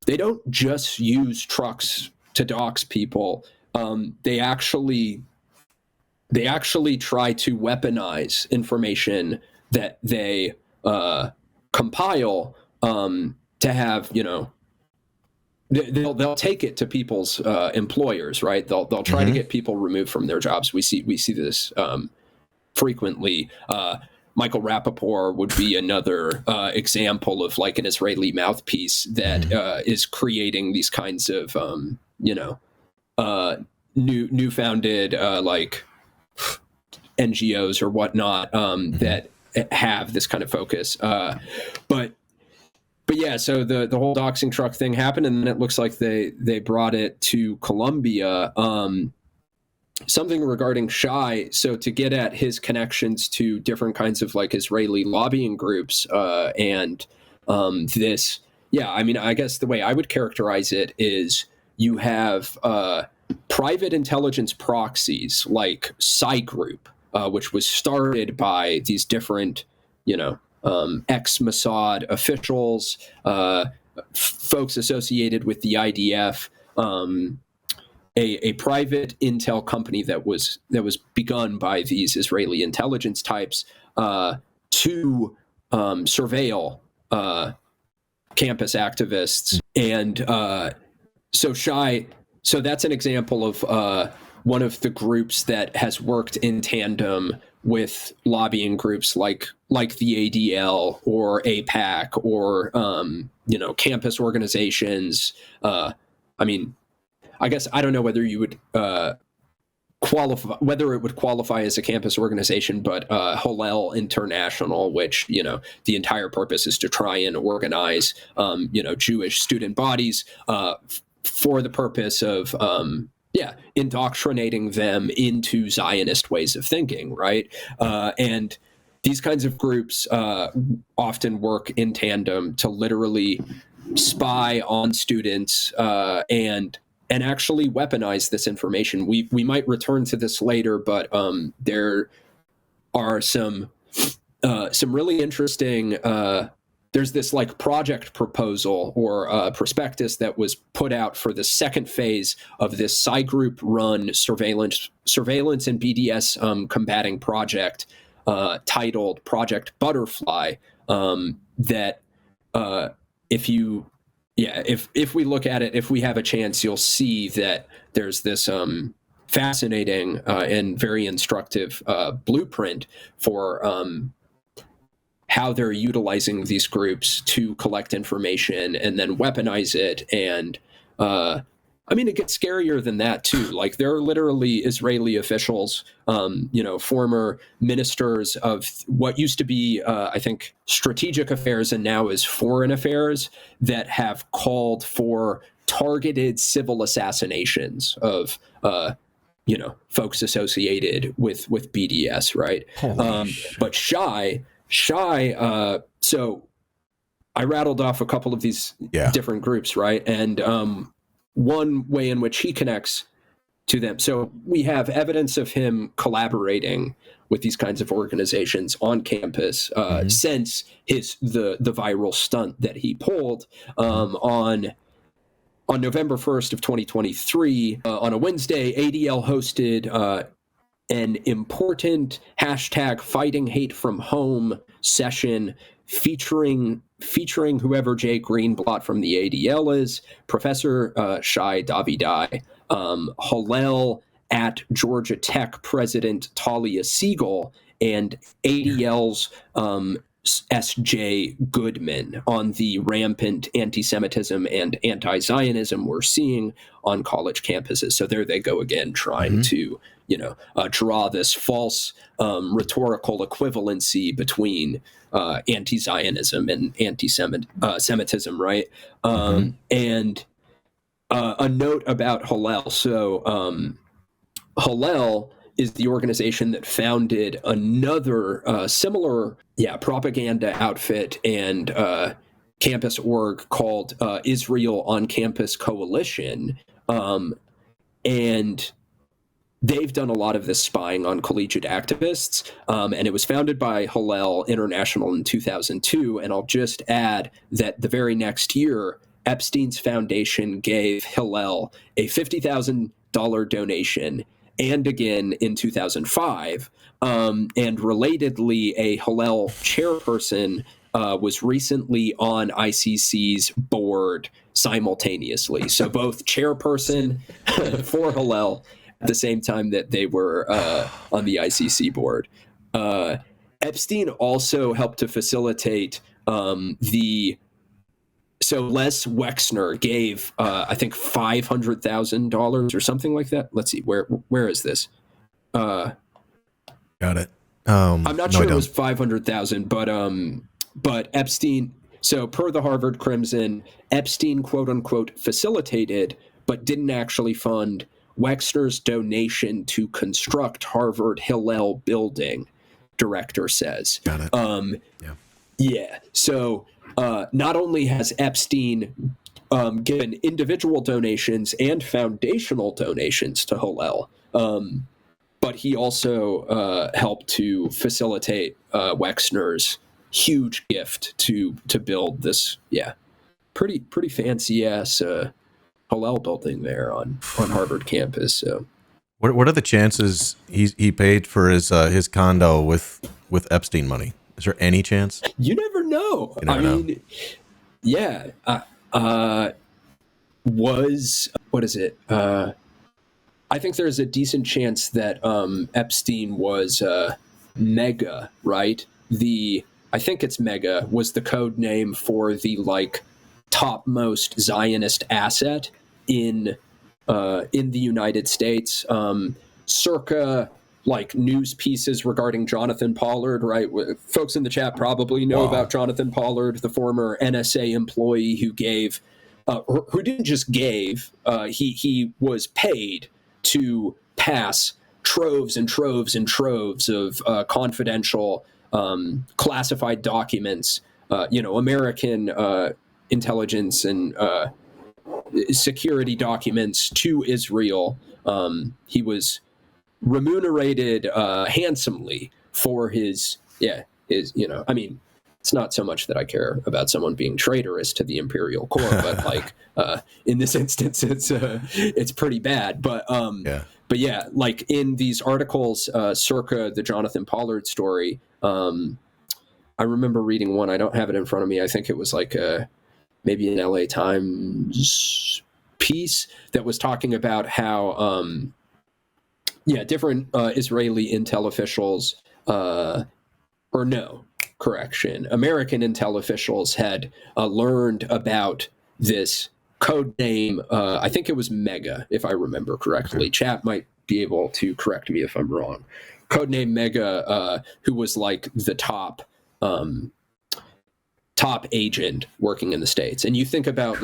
they don't just use trucks to dox people. They actually try to weaponize information that they compile to have, they'll take it to people's employers, right? They'll try to get people removed from their jobs. We see this frequently. Michael Rappaport would be another example of like an Israeli mouthpiece that is creating these kinds of new founded like NGOs or whatnot that have this kind of focus. But yeah, so the whole doxing truck thing happened, and then it looks like they brought it to Colombia. Something regarding Shai, so to get at his connections to different kinds of like Israeli lobbying groups and this, I guess the way I would characterize it is you have private intelligence proxies like Psy Group, which was started by these different, ex-Mossad officials, folks associated with the IDF, a private intel company that was begun by these Israeli intelligence types to surveil campus activists. And so that's an example of one of the groups that has worked in tandem with lobbying groups like the ADL or APAC or campus organizations. I guess I don't know whether you would whether it would qualify as a campus organization, but Hillel International, which the entire purpose is to try and organize Jewish student bodies for the purpose of indoctrinating them into Zionist ways of thinking, right? And these kinds of groups often work in tandem to literally spy on students and actually weaponize this information. We might return to this later, but there are some really interesting. There's this like project proposal or prospectus that was put out for the second phase of this Psy Group run surveillance and BDS combating project titled Project Butterfly. That if we look at it, if we have a chance, you'll see that there's this fascinating and very instructive blueprint for how they're utilizing these groups to collect information and then weaponize it. And it gets scarier than that too. Like there are literally Israeli officials, former ministers of what used to be, I think, strategic affairs and now is foreign affairs, that have called for targeted civil assassinations of, folks associated with BDS, right? But Shai, so I rattled off a couple of these different groups, right? And one way in which he connects to them. So we have evidence of him collaborating with these kinds of organizations on campus since the viral stunt that he pulled on November 1st of 2023. On a Wednesday, ADL hosted an important hashtag Fighting Hate from Home session featuring whoever Jay Greenblatt from the ADL is, Professor Shai Davidai, Hillel at Georgia Tech President Talia Siegel, and ADL's S.J. Goodman on the rampant anti-Semitism and anti-Zionism we're seeing on college campuses. So there they go again, trying to draw this false rhetorical equivalency between anti-Zionism and anti-Semitism, right? And a note about Hillel. So Hillel is the organization that founded another similar propaganda outfit and campus org called Israel on Campus Coalition. And they've done a lot of this spying on collegiate activists, and it was founded by Hillel International in 2002. And I'll just add that the very next year, Epstein's foundation gave Hillel a $50,000 donation, and again in 2005. And relatedly, a Hillel chairperson was recently on ICC's board simultaneously. So both chairperson for Hillel at the same time that they were on the ICC board. Epstein also helped to facilitate so Les Wexner gave, I think, $500,000 or something like that. Let's see, where is this?
Got it.
I'm not sure it was 500,000, but Epstein. So per the Harvard Crimson, Epstein quote unquote facilitated, but didn't actually fund Wexner's donation to construct Harvard Hillel building. Director says.
Got it.
Yeah. So. Not only has Epstein given individual donations and foundational donations to Hillel, but he also helped to facilitate Wexner's huge gift to build this, pretty fancy ass Hillel building there on Harvard campus. So,
what are the chances he paid for his condo with Epstein money? Is there any chance?
You never know. What is it? I think there's a decent chance that Epstein was Mega, right? I think it's Mega was the code name for the topmost Zionist asset in the United States, circa news pieces regarding Jonathan Pollard, right? Folks in the chat probably know about Jonathan Pollard, the former NSA employee who gave, who didn't just gave, he was paid to pass troves and troves and troves of confidential classified documents, American intelligence and security documents to Israel. He was remunerated handsomely for his, it's not so much that I care about someone being traitorous to the imperial core, but in this instance, it's pretty bad. But in these articles circa the Jonathan Pollard story, I remember reading one. I don't have it in front of me. I think it was maybe an LA Times piece that was talking about how different Israeli intel officials, American intel officials had learned about this code name. I think it was Mega, if I remember correctly. Okay. Chat might be able to correct me if I'm wrong. Codename Mega, who was the top agent working in the States. And you think about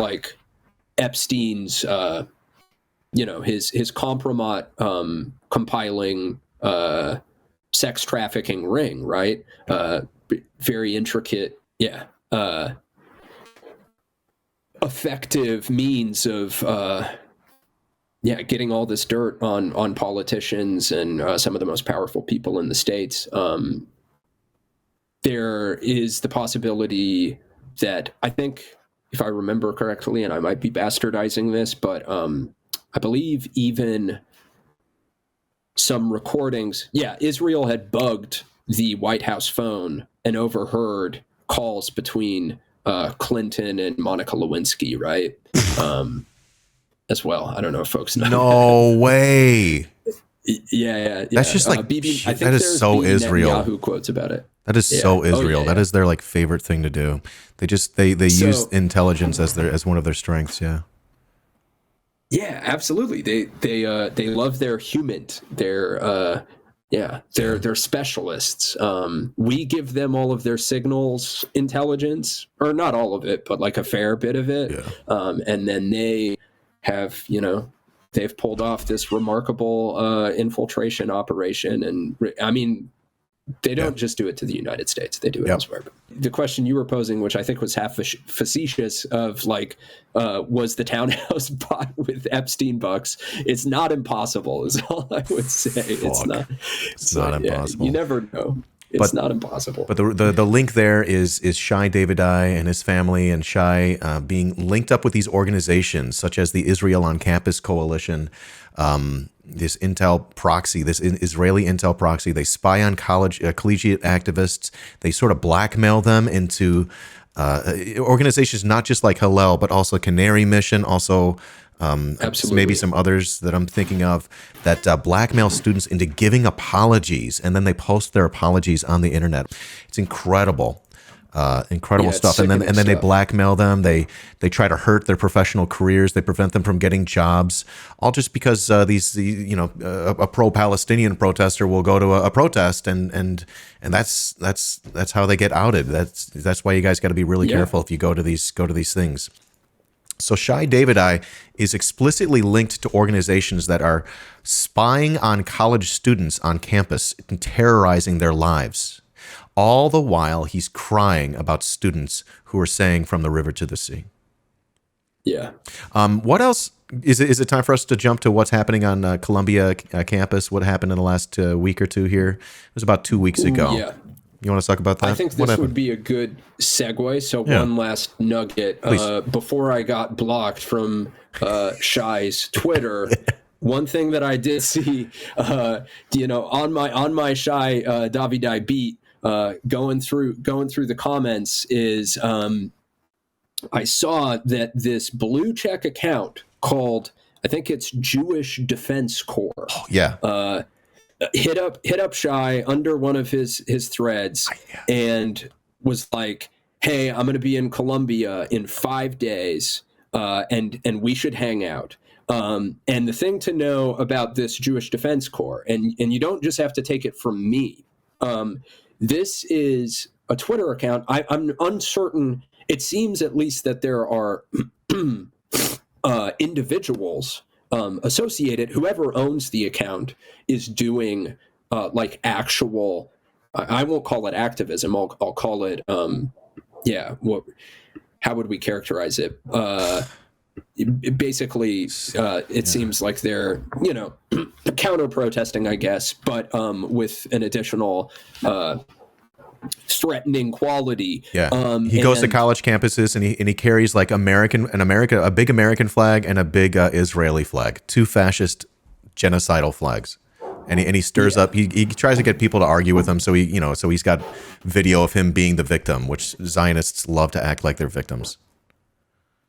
Epstein's his compromat compiling sex trafficking ring, right? Very intricate, effective means of getting all this dirt on politicians and some of the most powerful people in the States. There is the possibility that, I think, if I remember correctly, and I might be bastardizing this, but I believe even some recordings, Israel had bugged the White House phone and overheard calls between Clinton and Monica Lewinsky, right? As well. I don't know if folks know.
No way.
Yeah.
That's just I think that is so Israel.
Yahoo quotes about it.
That is so Israel. That is their favorite thing to do. They use intelligence as one of their strengths. Yeah.
Yeah, absolutely. They love their human. They're specialists. We give them all of their signals intelligence, or not all of it, but like a fair bit of it.
Yeah.
And then they have, they've pulled off this remarkable infiltration operation. And I mean, they don't just do it to the United States; they do it elsewhere. But the question you were posing, which I think was half facetious, of like, was the townhouse bought with Epstein bucks? It's not impossible, is all I would say. It's not.
It's not impossible.
You never know. It's not impossible.
But the link there is Shai Davidai and his family, and Shai being linked up with these organizations such as the Israel on Campus Coalition, this intel proxy, this Israeli intel proxy. They spy on collegiate activists. They sort of blackmail them into organizations not just like Hillel, but also Canary Mission, also maybe some others that I'm thinking of, that blackmail students into giving apologies, and then they post their apologies on the internet. It's incredible. Incredible stuff. And then they blackmail them. They try to hurt their professional careers. They prevent them from getting jobs, all just because a pro-Palestinian protester will go to a protest, and that's how they get outed. That's why you guys got to be really careful if you go to these things. So Shai Davidai is explicitly linked to organizations that are spying on college students on campus and terrorizing their lives. All the while, he's crying about students who are saying from the river to the sea.
Yeah.
What else? Is it time for us to jump to what's happening on Columbia campus? What happened in the last week or two here? It was about 2 weeks ago.
Yeah.
You want to talk about that?
I think this would be a good segue. So one last nugget. Before I got blocked from Shai's Twitter, one thing that I did see, on my Shai Davidai beat, going through the comments, is I saw that this blue check account called, I think it's Jewish Defense Corps. Hit up Shai under one of his threads and was like, "Hey, I'm going to be in Columbia in 5 days, and we should hang out." And the thing to know about this Jewish Defense Corps, and you don't just have to take it from me. This is a Twitter account. I'm uncertain. It seems at least that there are individuals associated. Whoever owns the account is doing like actual. I won't call it activism. I'll call it. How would we characterize it? Basically, it seems like they're counter protesting, I guess, but with an additional threatening quality.
He goes to college campuses and he carries like a big American flag and a big Israeli flag, two fascist genocidal flags. And he stirs up. He tries to get people to argue with him. So he's got video of him being the victim, which Zionists love to act like they're victims.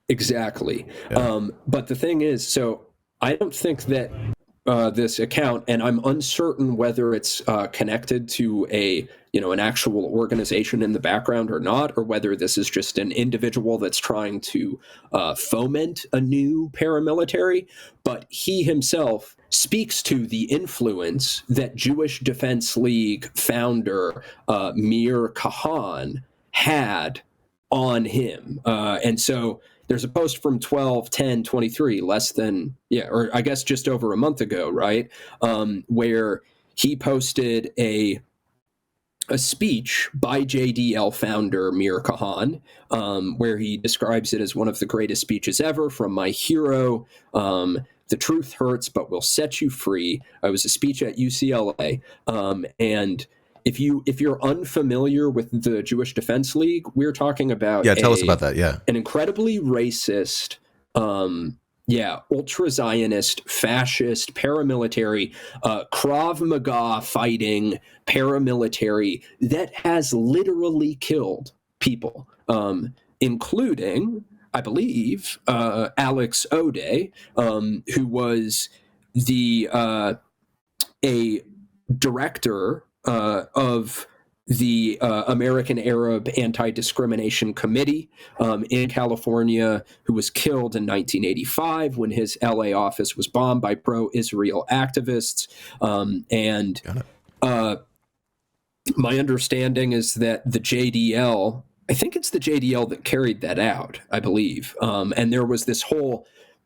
Exactly. But the thing is, so I don't think that this account, and I'm uncertain whether it's connected to an actual organization in the background or not, or whether this is just an individual that's trying to foment a new paramilitary. But he himself speaks to the influence that Jewish Defense League founder Meir Kahan had on him. And so there's a post from 12/10/23, less than, or I guess just over a month ago, right? Where he posted a speech by JDL founder Meir Kahan, where he describes it as one of the greatest speeches ever from my hero. The truth hurts, but will set you free. It was a speech at UCLA. And if you're unfamiliar with the Jewish Defense League, we're talking about
tell us about that.
An incredibly racist, ultra-Zionist, fascist, paramilitary, Krav Maga fighting paramilitary that has literally killed people, including, I believe, Alex Ode, who was a director of the American Arab Anti-Discrimination Committee in California, who was killed in 1985 when his LA office was bombed by pro-Israel activists. And my understanding is that the JDL, I think it's the JDL that carried that out, I believe. And there was this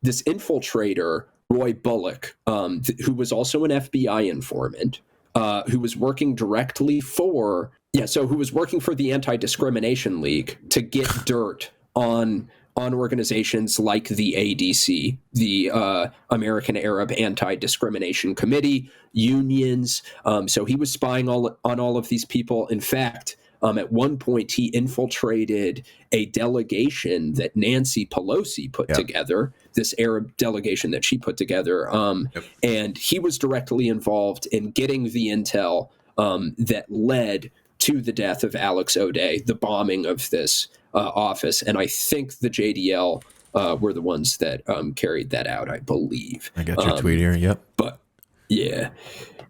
infiltrator, Roy Bullock, who was also an FBI informant, who was working directly for the Anti-Discrimination League to get dirt on organizations like the ADC, the American Arab Anti-Discrimination Committee, unions. So he was spying on all of these people. In fact, at one point, he infiltrated a delegation that Nancy Pelosi put together, this Arab delegation that she put together. And he was directly involved in getting the intel that led to the death of Alex O'Day, the bombing of this office. And I think the JDL were the ones that carried that out, I believe.
I got your tweet here. Yep.
But yeah.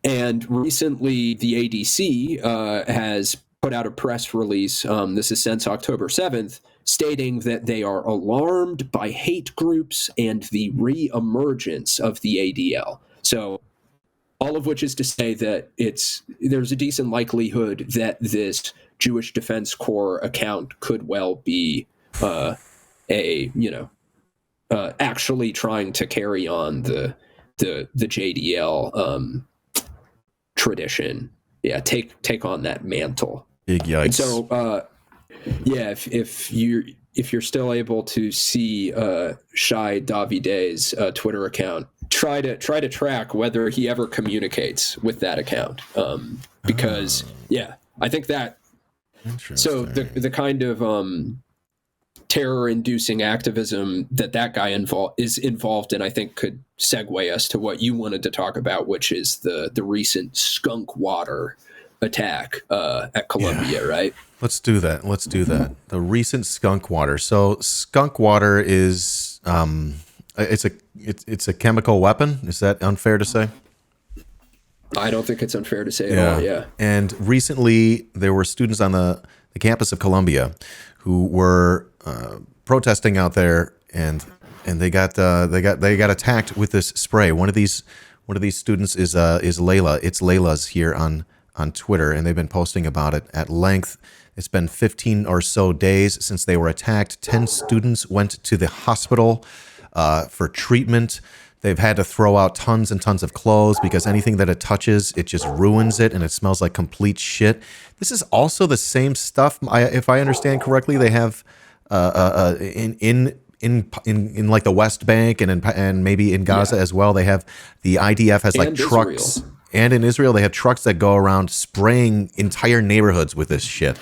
And recently, the ADC has put out a press release, this is since October 7th, stating that they are alarmed by hate groups and the re-emergence of the ADL. So all of which is to say that there's a decent likelihood that this Jewish Defense Corps account could well be actually trying to carry on the JDL tradition. Yeah, take on that mantle.
Big yikes.
And so, if you're still able to see Shai Davidai's Twitter account, try to track whether he ever communicates with that account, because I think that. So the kind of terror-inducing activism that guy is involved in, I think, could segue us to what you wanted to talk about, which is the recent skunk water attack at Columbia, right?
Let's do that. The recent skunk water. So skunk water is it's a chemical weapon. Is that unfair to say?
I don't think it's unfair to say at all. Yeah.
And recently there were students on the campus of Columbia who were protesting out there, and they got attacked with this spray. One of these students is Layla. It's Layla's here on Twitter, and they've been posting about it at length. It's been 15 or so days since they were attacked. 10 students went to the hospital for treatment. They've had to throw out tons and tons of clothes because anything that it touches, it just ruins it, and it smells like complete shit. This is also the same stuff, if I understand correctly. They have in like the West Bank and maybe in Gaza as well. They have the IDF has like trucks. Israel. And in Israel, they have trucks that go around spraying entire neighborhoods with this shit.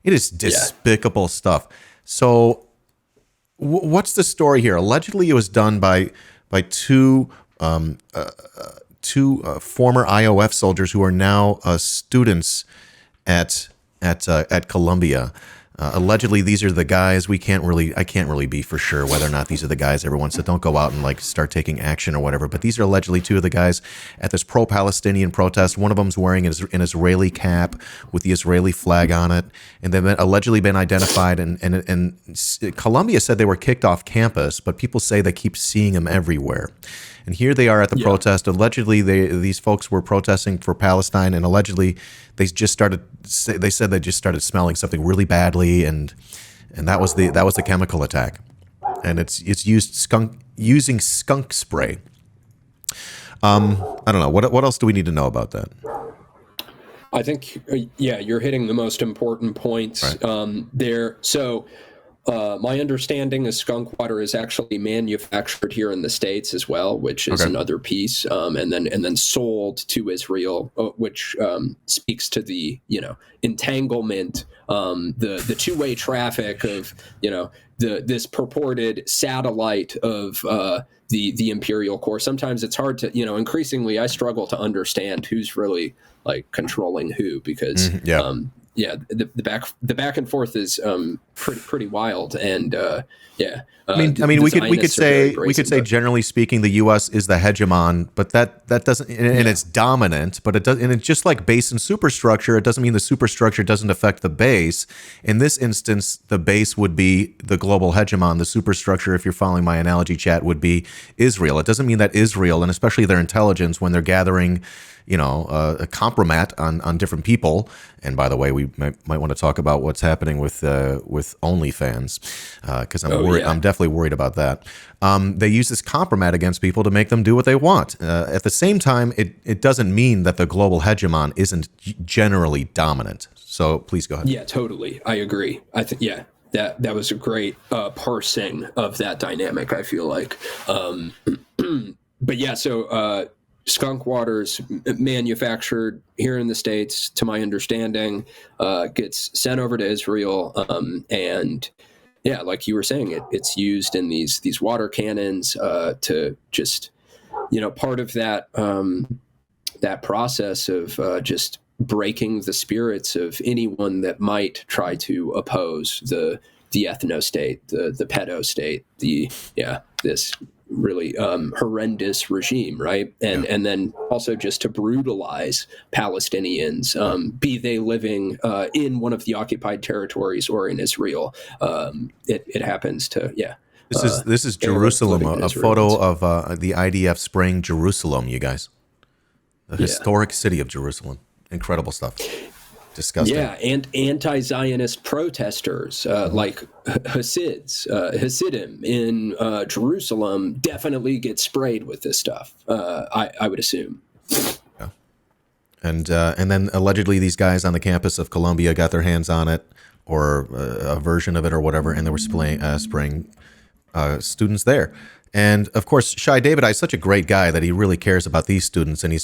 It is despicable stuff. So what's the story here? Allegedly, it was done by two former IOF soldiers who are now students at Columbia. Allegedly, these are the guys. I can't really be for sure whether or not these are the guys. Everyone said don't go out and like start taking action or whatever. But these are allegedly two of the guys at this pro-Palestinian protest. One of them's wearing an Israeli cap with the Israeli flag on it, and they've allegedly been identified. And Columbia said they were kicked off campus, but people say they keep seeing them everywhere. And here they are at the protest. Allegedly, these folks were protesting for Palestine, and allegedly they just started smelling something really badly, and that was the chemical attack. And it's using skunk spray. I don't know what else do we need to know about that?
I think you're hitting the most important points there. So. My understanding is skunk water is actually manufactured here in the States as well, which is another piece, and then sold to Israel, which speaks to the entanglement, the two-way traffic of this purported satellite of the Imperial Core. Sometimes it's hard to increasingly I struggle to understand who's really like controlling who, because the back and forth is pretty wild, and
I mean, we could say generally speaking, the U.S. is the hegemon, but that doesn't, and it's dominant, but it does, and it's just like base and superstructure. It doesn't mean the superstructure doesn't affect the base. In this instance, the base would be the global hegemon. The superstructure, if you're following my analogy, chat, would be Israel. It doesn't mean that Israel, and especially their intelligence, when they're gathering, a compromat on different people. And by the way, we might want to talk about what's happening with OnlyFans, because I'm worried. I'm definitely worried about that. They use this compromat against people to make them do what they want. At the same time, it doesn't mean that the global hegemon isn't generally dominant. So please go ahead.
Yeah, totally. I agree. I think that was a great parsing of that dynamic, I feel like. But yeah, so skunk water's manufactured here in the States, to my understanding, gets sent over to Israel, and yeah, like you were saying, it's used in these water cannons to just, part of that that process of just breaking the spirits of anyone that might try to oppose the ethno state, the pedo state, this really horrendous regime, right? And then also just to brutalize Palestinians, be they living in one of the occupied territories or in Israel. It happens to,
This is Jerusalem, a photo of the IDF spraying Jerusalem, you guys. The historic city of Jerusalem. Incredible stuff. Disgusting.
Yeah, and anti-Zionist protesters like Hasidim in Jerusalem definitely get sprayed with this stuff, I would assume.
Yeah. And then allegedly these guys on the campus of Columbia got their hands on it, or a version of it or whatever, and they were spraying students there. And of course, Shai Davidai is such a great guy that he really cares about these students, and he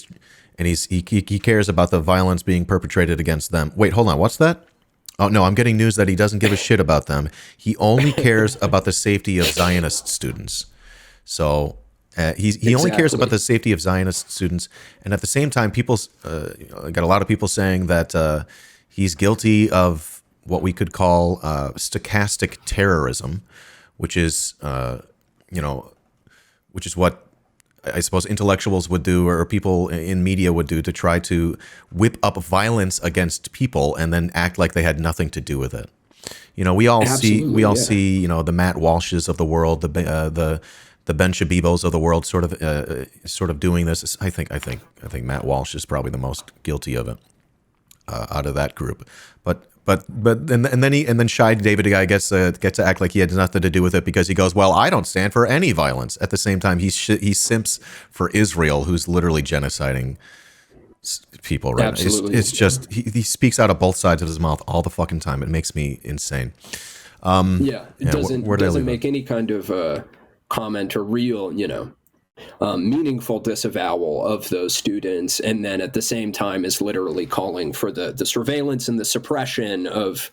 cares about the violence being perpetrated against them. Wait, hold on, what's that? Oh no, I'm getting news that he doesn't give a shit about them. He only cares about the safety of Zionist students. So he only cares about the safety of Zionist students, and at the same time, people got a lot of people saying that he's guilty of what we could call stochastic terrorism, which is what I suppose intellectuals would do, or people in media would do, to try to whip up violence against people and then act like they had nothing to do with it. We all see the Matt Walshes of the world, the Ben Shabibos of the world, sort of doing this. I think Matt Walsh is probably the most guilty of it out of that group. But then Shai Davidai gets to act like he had nothing to do with it, because he goes, well, I don't stand for any violence. At the same time, he simps for Israel, who's literally genociding people. Right?
Absolutely.
It's just he speaks out of both sides of his mouth all the fucking time. It makes me insane.
It doesn't make any kind of comment or real, meaningful disavowal of those students, and then at the same time is literally calling for the surveillance and the suppression of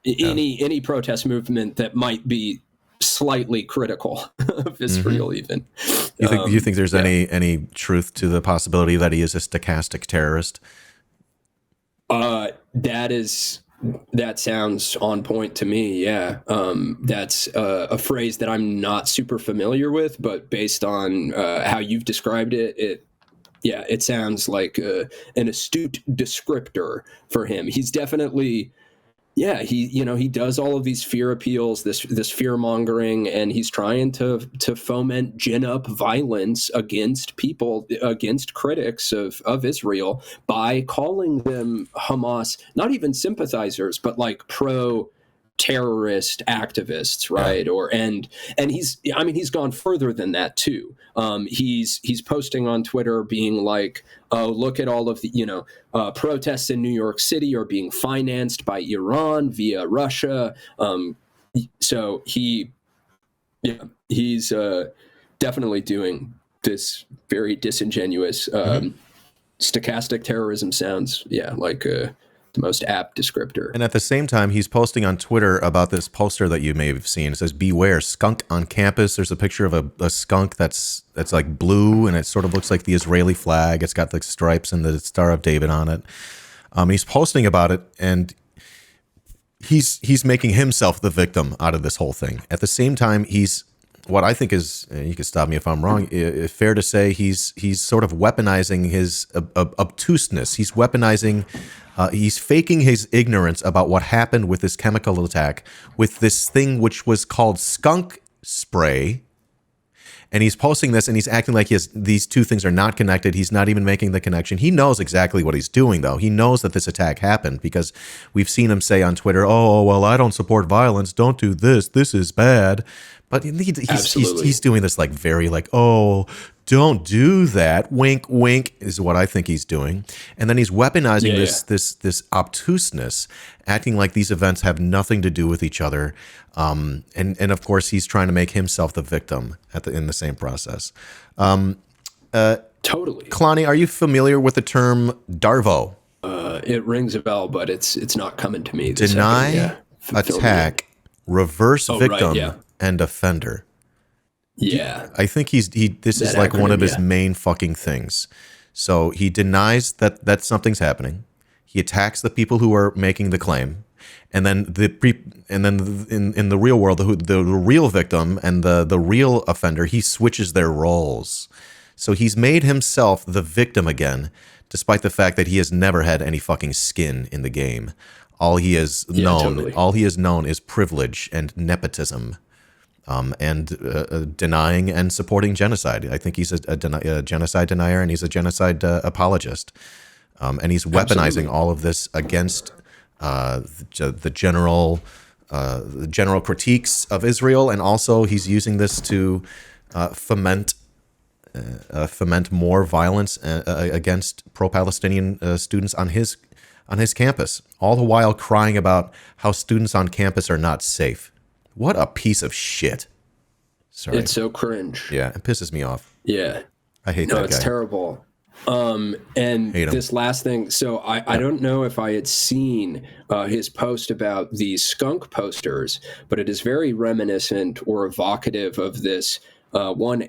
any protest movement that might be slightly critical of Israel. Even
you think there's any truth to the possibility that he is a stochastic terrorist? That sounds on point to me. Yeah. That's a phrase that I'm not super familiar with, but based on how you've described it, it sounds like an astute descriptor for him. He's definitely, he does all of these fear appeals, this fear mongering, and he's trying to foment, gin up violence against people, against critics of Israel, by calling them Hamas, not even sympathizers, but like pro-terrorist activists, right? And he's gone further than that too. He's posting on Twitter being like, oh, look at all of the, protests in New York City are being financed by Iran via Russia. So he's definitely doing this very disingenuous, stochastic terrorism sounds, like the most apt descriptor. And at the same time, he's posting on Twitter about this poster that you may have seen. It says, "Beware, skunk on campus." There's a picture of a skunk that's like blue, and it sort of looks like the Israeli flag. It's got the stripes and the Star of David on it. He's posting about it, and he's making himself the victim out of this whole thing. At the same time, he's what I think is, you can stop me if I'm wrong, fair to say he's sort of weaponizing his obtuseness. He's weaponizing, he's faking his ignorance about what happened with this chemical attack, with this thing which was called skunk spray. And he's posting this, and he's acting like these two things are not connected. He's not even making the connection. He knows exactly what he's doing, though. He knows that this attack happened because we've seen him say on Twitter, "Oh, well, I don't support violence. Don't do this. This is bad." But he's doing this like very like, "Oh, don't do that. Wink, wink," is what I think he's doing. And then he's weaponizing this obtuseness, acting like these events have nothing to do with each other. And of course, he's trying to make himself the victim in the same process.
Totally.
Klonny, are you familiar with the term DARVO?
It rings a bell, but it's not coming to me.
Deny, attack, reverse victim,
right,
and offender.
Yeah.
I think this is like one of his main fucking things. So he denies that something's happening. He attacks the people who are making the claim. And then in the real world, the real victim and the real offender, he switches their roles. So he's made himself the victim again, despite the fact that he has never had any fucking skin in the game. All he has known is privilege and nepotism, and denying and supporting genocide. I think he's a genocide denier, and he's a genocide apologist. And he's weaponizing all of this against the general critiques of Israel, and also he's using this to foment more violence against pro-Palestinian students on his campus, all the while crying about how students on campus are not safe. What a piece of shit. Sorry.
It's so cringe.
Yeah, it pisses me off.
Yeah.
I hate that guy.
No, it's terrible. And this last thing, so I don't know if I had seen his post about these skunk posters, but it is very reminiscent or evocative of this one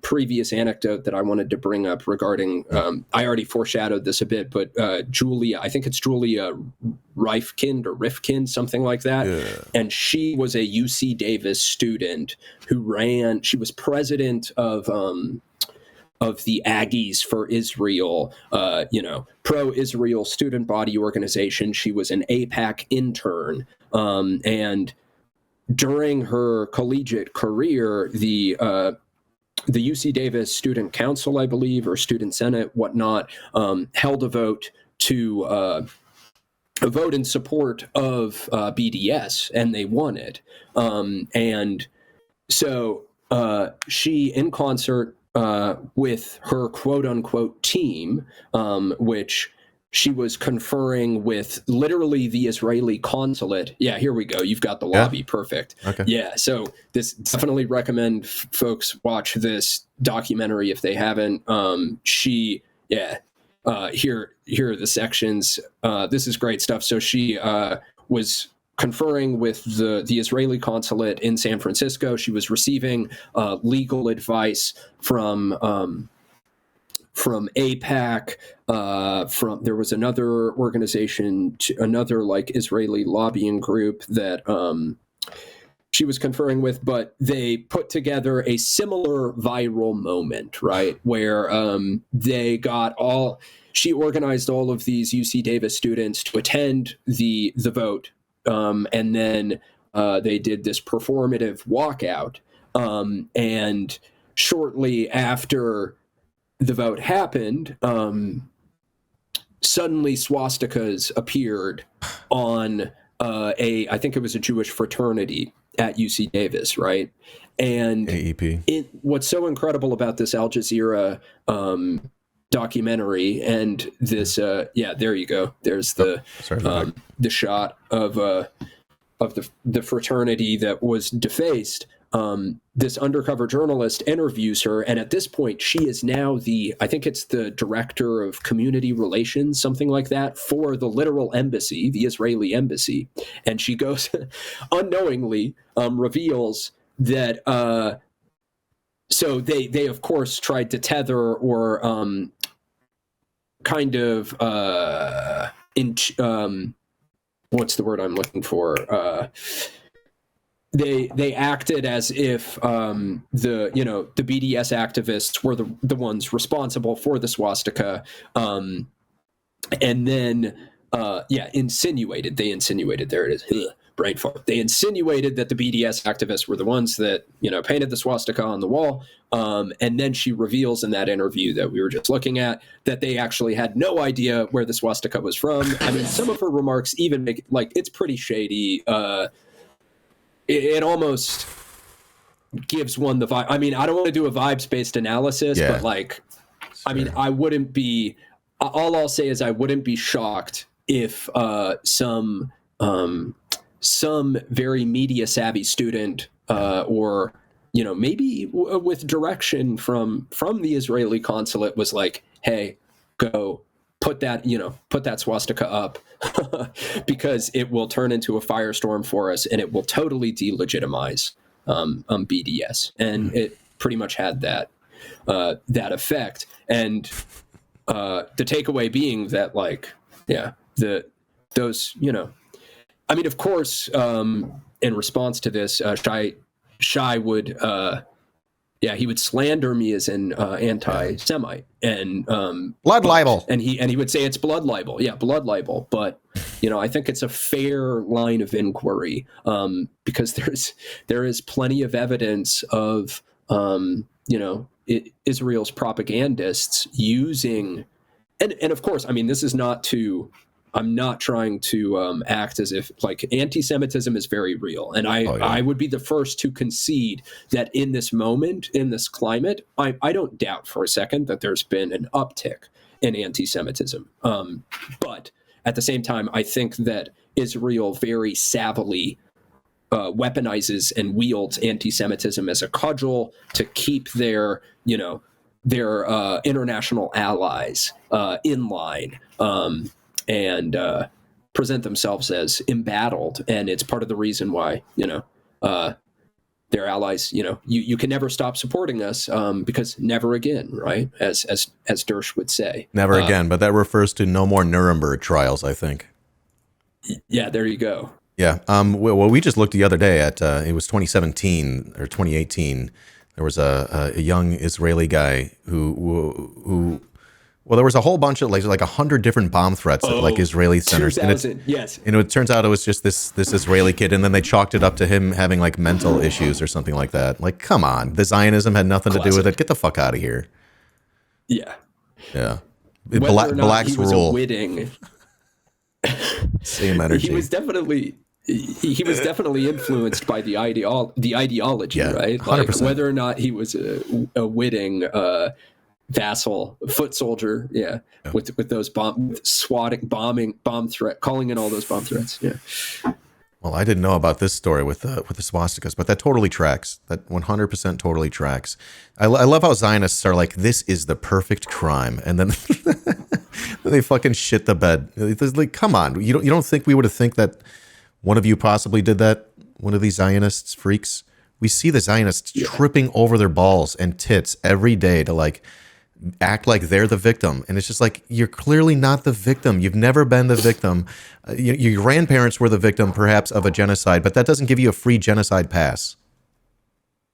previous anecdote that I wanted to bring up regarding, I already foreshadowed this a bit, but Julia, I think it's Julia Rifkind, something like that. Yeah. And she was a UC Davis student who she was president of the Aggies for Israel, pro-Israel student body organization. She was an APAC intern, and during her collegiate career, the UC Davis Student Council, I believe, or Student Senate, whatnot, held a vote in support of BDS, and they won it. And so she, in concert with her quote-unquote team, which she was conferring with literally the Israeli consulate. Yeah, here we go. You've got the lobby. Perfect. Okay. Yeah, so this definitely recommend folks watch this documentary if they haven't. Here are the sections. This is great stuff. So she was conferring with the Israeli consulate in San Francisco. She was receiving legal advice from APAC, there was another organization, another like Israeli lobbying group that she was conferring with, but they put together a similar viral moment, right? Where she organized all of these UC Davis students to attend the vote. And then they did this performative walkout. And shortly after the vote happened, suddenly swastikas appeared on I think it was a Jewish fraternity at UC Davis, right? And
AEP.
What's so incredible about this Al Jazeera documentary and this, there you go. There's the shot of the fraternity that was defaced. This undercover journalist interviews her, and at this point she is now I think it's the director of community relations, something like that, for the literal embassy, the Israeli embassy. And she goes unknowingly reveals that so they of course tried to tether or kind of what's the word I'm looking for? They acted as if the BDS activists were the ones responsible for the swastika, and then insinuated. There it is. Brain fart. They insinuated that the BDS activists were the ones that painted the swastika on the wall, and then she reveals in that interview that we were just looking at that they actually had no idea where the swastika was from. I mean, some of her remarks even make it's pretty shady. It almost gives one the vibe. I mean, I don't want to do a vibes-based analysis, but I mean, I wouldn't be. All I'll say is I wouldn't be shocked if some very media savvy student or maybe with direction from the Israeli consulate was like, hey, go put that swastika up because it will turn into a firestorm for us and it will totally delegitimize BDS. And it pretty much had that effect. And the takeaway being that those I mean, of course, in response to this, Shai would he would slander me as an anti-Semite and
blood libel,
and he would say it's blood libel, blood libel. But I think it's a fair line of inquiry because there is plenty of evidence of Israel's propagandists using, and of course, I mean, this is not to. I'm not trying to act as if anti-Semitism is very real. And I would be the first to concede that in this moment, in this climate, I don't doubt for a second that there's been an uptick in anti-Semitism. But at the same time, I think that Israel very savvily weaponizes and wields anti-Semitism as a cudgel to keep their international allies in line. And present themselves as embattled, and it's part of the reason why their allies. You can never stop supporting us because never again, right? As Dersh would say,
never again. But that refers to no more Nuremberg trials, I think.
Yeah, there you go.
Yeah. Well, we just looked the other day at it was 2017 or 2018. There was a young Israeli guy who. Well, there was a whole bunch of 100 different bomb threats at Israeli centers.
2000, yes.
And it turns out it was just this Israeli kid, and then they chalked it up to him having mental issues or something like that. Come on, the Zionism had nothing to do with it. Get the fuck out of here.
Yeah.
Yeah.
Blacks
rule.
A witting.
Same energy.
He was definitely influenced by the ideology, right?
100%.
Whether or not he was a witting vassal, foot soldier, with those bomb threat, calling in all those bomb threats. Yeah.
Well, I didn't know about this story with the swastikas, but that totally tracks. That 100% totally tracks. I love how Zionists are like, this is the perfect crime, and then they fucking shit the bed. It's come on, you don't think we would have think that one of you possibly did that? One of these Zionists freaks. We see the Zionists tripping over their balls and tits every day to act like they're the victim, and it's just you're clearly not the victim. You've never been the victim. Your grandparents were the victim, perhaps, of a genocide, but that doesn't give you a free genocide pass.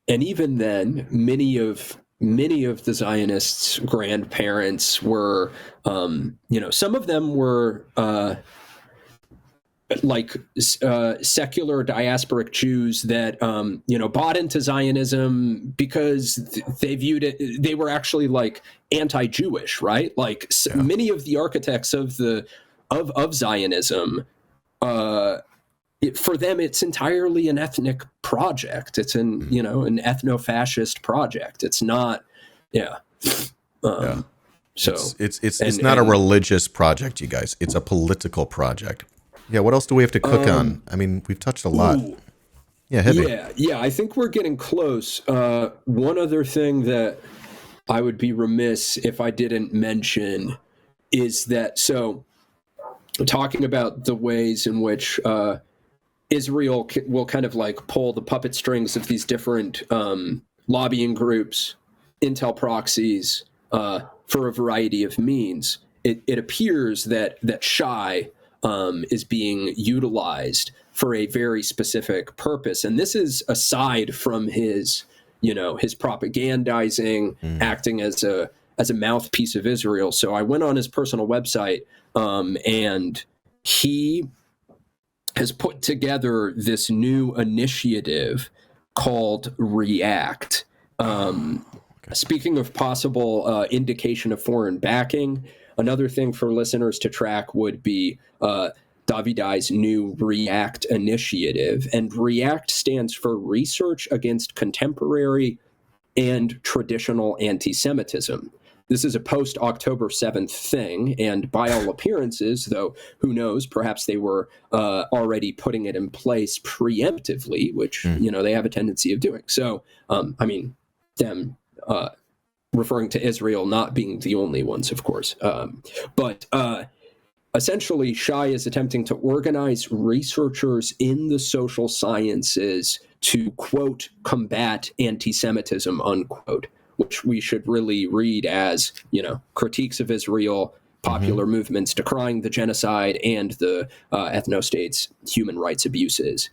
And even then, many of the Zionists' grandparents were, some of them were secular diasporic Jews that bought into Zionism because they viewed it. They were actually anti-Jewish, right? Many of the architects of Zionism, for them, it's entirely an ethnic project. It's an ethno-fascist project. It's not, So
it's not a religious project, you guys. It's a political project. Yeah, what else do we have to cook on? I mean, we've touched a lot. Yeah, hit me.
Yeah, I think we're getting close. One other thing that I would be remiss if I didn't mention is that, so talking about the ways in which Israel will kind of pull the puppet strings of these different lobbying groups, intel proxies, for a variety of means. it appears that Shai is being utilized for a very specific purpose, and this is aside from his propagandizing, acting as a mouthpiece of Israel. So I went on his personal website, and he has put together this new initiative called React. Speaking of possible indication of foreign backing, another thing for listeners to track would be Davidai's new React initiative. And React stands for Research Against Contemporary and Traditional Anti-Semitism. This is a post-October 7th thing, and by all appearances, though who knows, perhaps they were already putting it in place preemptively, which they have a tendency of doing. So, them referring to Israel not being the only ones, of course. But essentially, Shai is attempting to organize researchers in the social sciences to, quote, combat anti-Semitism, unquote, which we should really read as, critiques of Israel, popular movements decrying the genocide and the ethno-states' human rights abuses.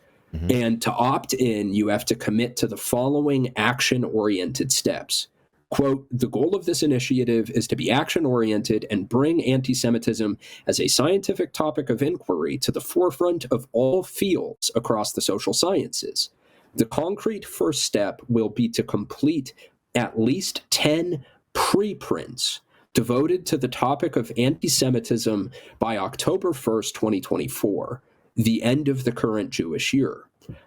And to opt in, you have to commit to the following action-oriented steps. Quote, the goal of this initiative is to be action-oriented and bring anti-Semitism as a scientific topic of inquiry to the forefront of all fields across the social sciences. The concrete first step will be to complete at least 10 preprints devoted to the topic of anti-Semitism by October 1st, 2024, the end of the current Jewish year.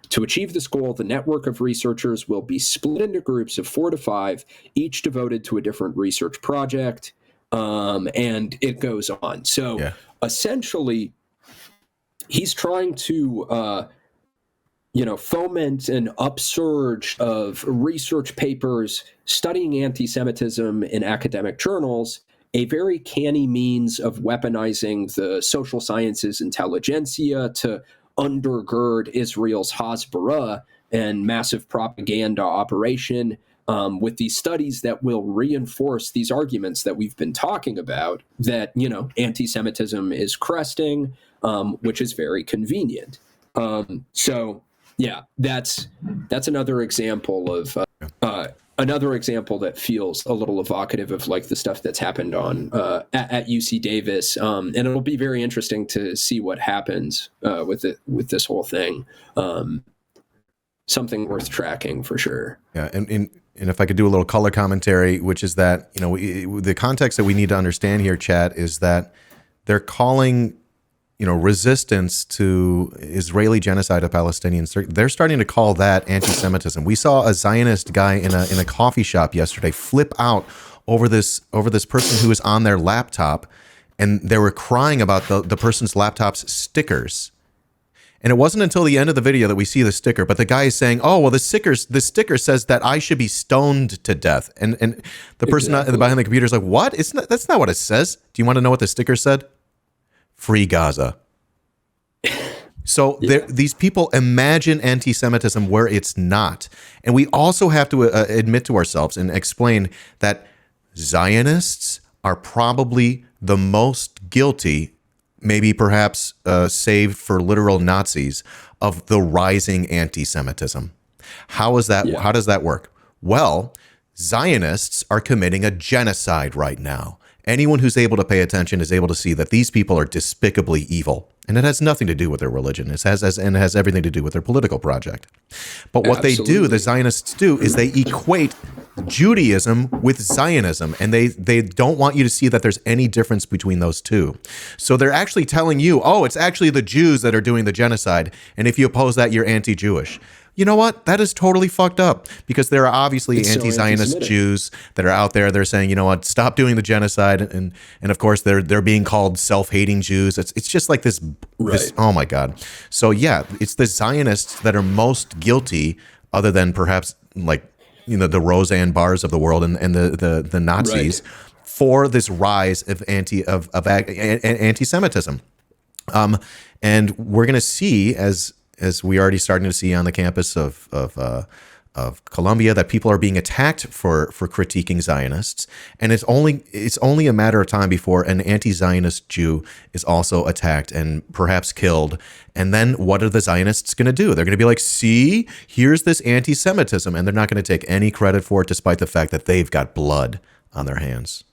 To achieve this goal, the network of researchers will be split into groups of 4 to 5, each devoted to a different research project, and it goes on. So essentially, he's trying to foment an upsurge of research papers studying anti-Semitism in academic journals, a very canny means of weaponizing the social sciences intelligentsia to undergird Israel's hasbara and massive propaganda operation with these studies that will reinforce these arguments that we've been talking about, that, anti-Semitism is cresting, which is very convenient. So that's another example of that feels a little evocative of like the stuff that's happened on at UC Davis, and it'll be very interesting to see what happens with this whole thing. Something worth tracking for sure.
Yeah, and if I could do a little color commentary, which is that the context that we need to understand here, chat, is that they're calling resistance to Israeli genocide of Palestinians. They're starting to call that anti-Semitism. We saw a Zionist guy in a coffee shop yesterday flip out over this person who was on their laptop, and they were crying about the person's laptop's stickers. And it wasn't until the end of the video that we see the sticker, but the guy is saying, "Oh, well, the sticker says that I should be stoned to death." And the person behind the computer is like, "What? That's not what it says." Do you want to know what the sticker said? Free Gaza. So these people imagine anti-Semitism where it's not. And we also have to admit to ourselves and explain that Zionists are probably the most guilty, maybe perhaps save for literal Nazis, of the rising anti-Semitism. How is that? How does that work? Well, Zionists are committing a genocide right now. Anyone who's able to pay attention is able to see that these people are despicably evil. And it has nothing to do with their religion. It has everything to do with their political project. But what they do, the Zionists do, is they equate Judaism with Zionism. And they don't want you to see that there's any difference between those two. So they're actually telling you, oh, it's actually the Jews that are doing the genocide. And if you oppose that, you're anti-Jewish. You know what? That is totally fucked up, because there are obviously anti-Zionist Jews that are out there. They're saying, you know what, stop doing the genocide. And of course, they're being called self-hating Jews. It's just like this, oh my God. So yeah, it's the Zionists that are most guilty, other than perhaps like, the Roseanne Barrs of the world and the Nazis, for this rise of anti-Semitism. And we're going to see, as we already starting to see on the campus of of Colombia, that people are being attacked for critiquing Zionists, and it's only a matter of time before an anti-Zionist Jew is also attacked and perhaps killed. And then what are the Zionists going to do? They're going to be like, see, here's this anti-Semitism, and they're not going to take any credit for it, despite the fact that they've got blood on their hands.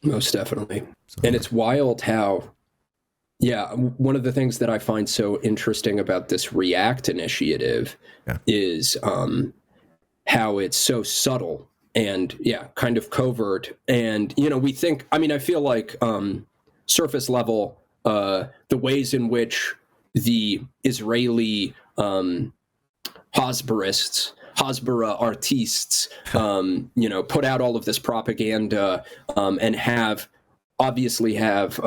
Most definitely. And it's wild how, one of the things that I find so interesting about this React initiative is how it's so subtle and, kind of covert. And, we think, I feel like surface level, the ways in which the Israeli hasbara artists, put out all of this propaganda and obviously have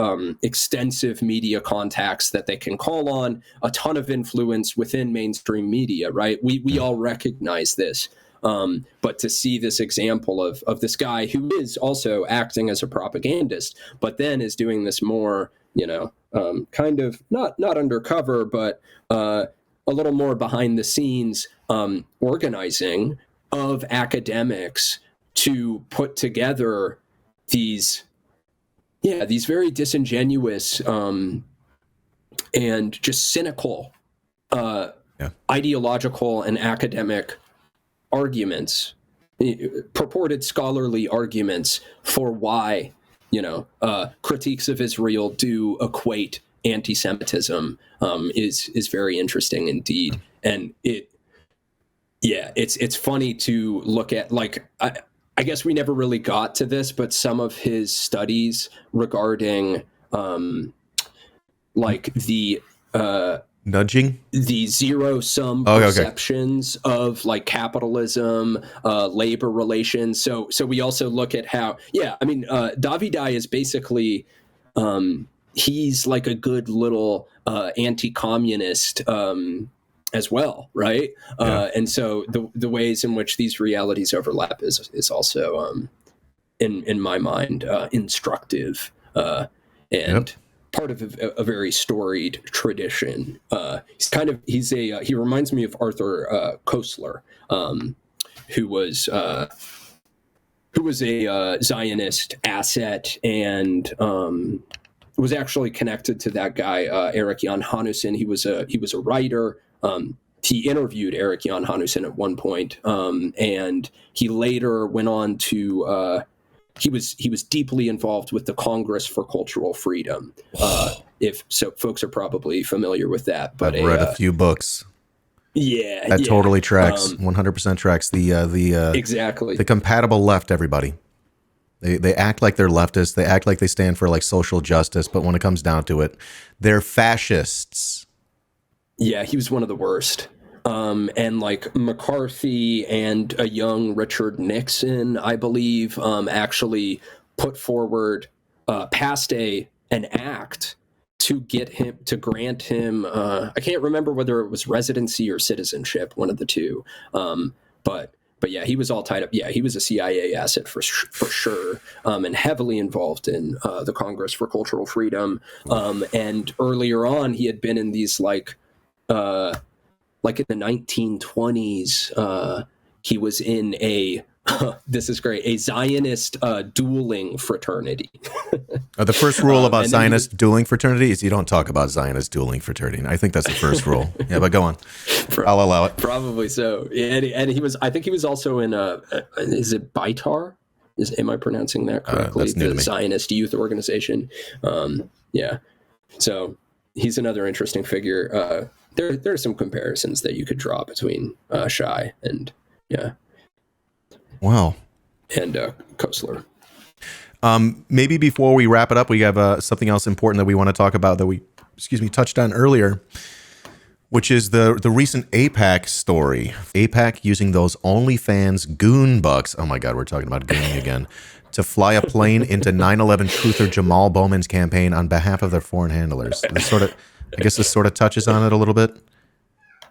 extensive media contacts that they can call on, a ton of influence within mainstream media, right? We all recognize this. But to see this example of this guy who is also acting as a propagandist, but then is doing this more, kind of not undercover, but a little more behind the scenes organizing of academics to put together these very disingenuous and just cynical ideological and academic arguments, purported scholarly arguments for why critiques of Israel do equate anti-Semitism is very interesting indeed. And it's funny to look at, like, I guess we never really got to this, but some of his studies regarding like the
nudging,
the zero-sum perceptions of like capitalism, labor relations. So we also look at how, Davidai is basically, he's like a good little anti-communist as well, right? And so the ways in which these realities overlap is also, in my mind, instructive and part of a very storied tradition. He reminds me of Arthur Koestler, who was a Zionist asset and was actually connected to that guy Eric Jan Hanussen. He was a writer. He interviewed Eric Jan Hanussen at one point, and he later went on to. He was deeply involved with the Congress for Cultural Freedom. If so, folks are probably familiar with that. But
I've read a few books.
That
totally tracks. 100% tracks the
exactly
the compatible left. Everybody, they act like they're leftists. They act like they stand for like social justice, but when it comes down to it, they're fascists.
Yeah, he was one of the worst. And like McCarthy and a young Richard Nixon, I believe, actually put forward, passed an act to grant him, I can't remember whether it was residency or citizenship, one of the two. But yeah, he was all tied up. Yeah, he was a CIA asset for sure, and heavily involved in the Congress for Cultural Freedom. And earlier on, he had been in these like in the 1920s, he was in this is great, a Zionist dueling fraternity.
The first rule about Zionist dueling fraternity is you don't talk about Zionist dueling fraternity. I think that's the first rule. Yeah, but go on. I'll allow it.
Probably so. And he was, I think he was also in is it Beitar? Am I pronouncing that correctly?
That's new to me.
Zionist youth organization. Yeah. So he's another interesting figure. There are some comparisons that you could draw between Shai and
wow,
and Koestler.
Maybe before we wrap it up, we have something else important that we want to talk about that we touched on earlier, which is the recent AIPAC story. AIPAC using those OnlyFans goon bucks. Oh my God, we're talking about gooning again. To fly a plane into 9/11 truther Jamal Bowman's campaign on behalf of their foreign handlers. This sort of touches on it a little bit.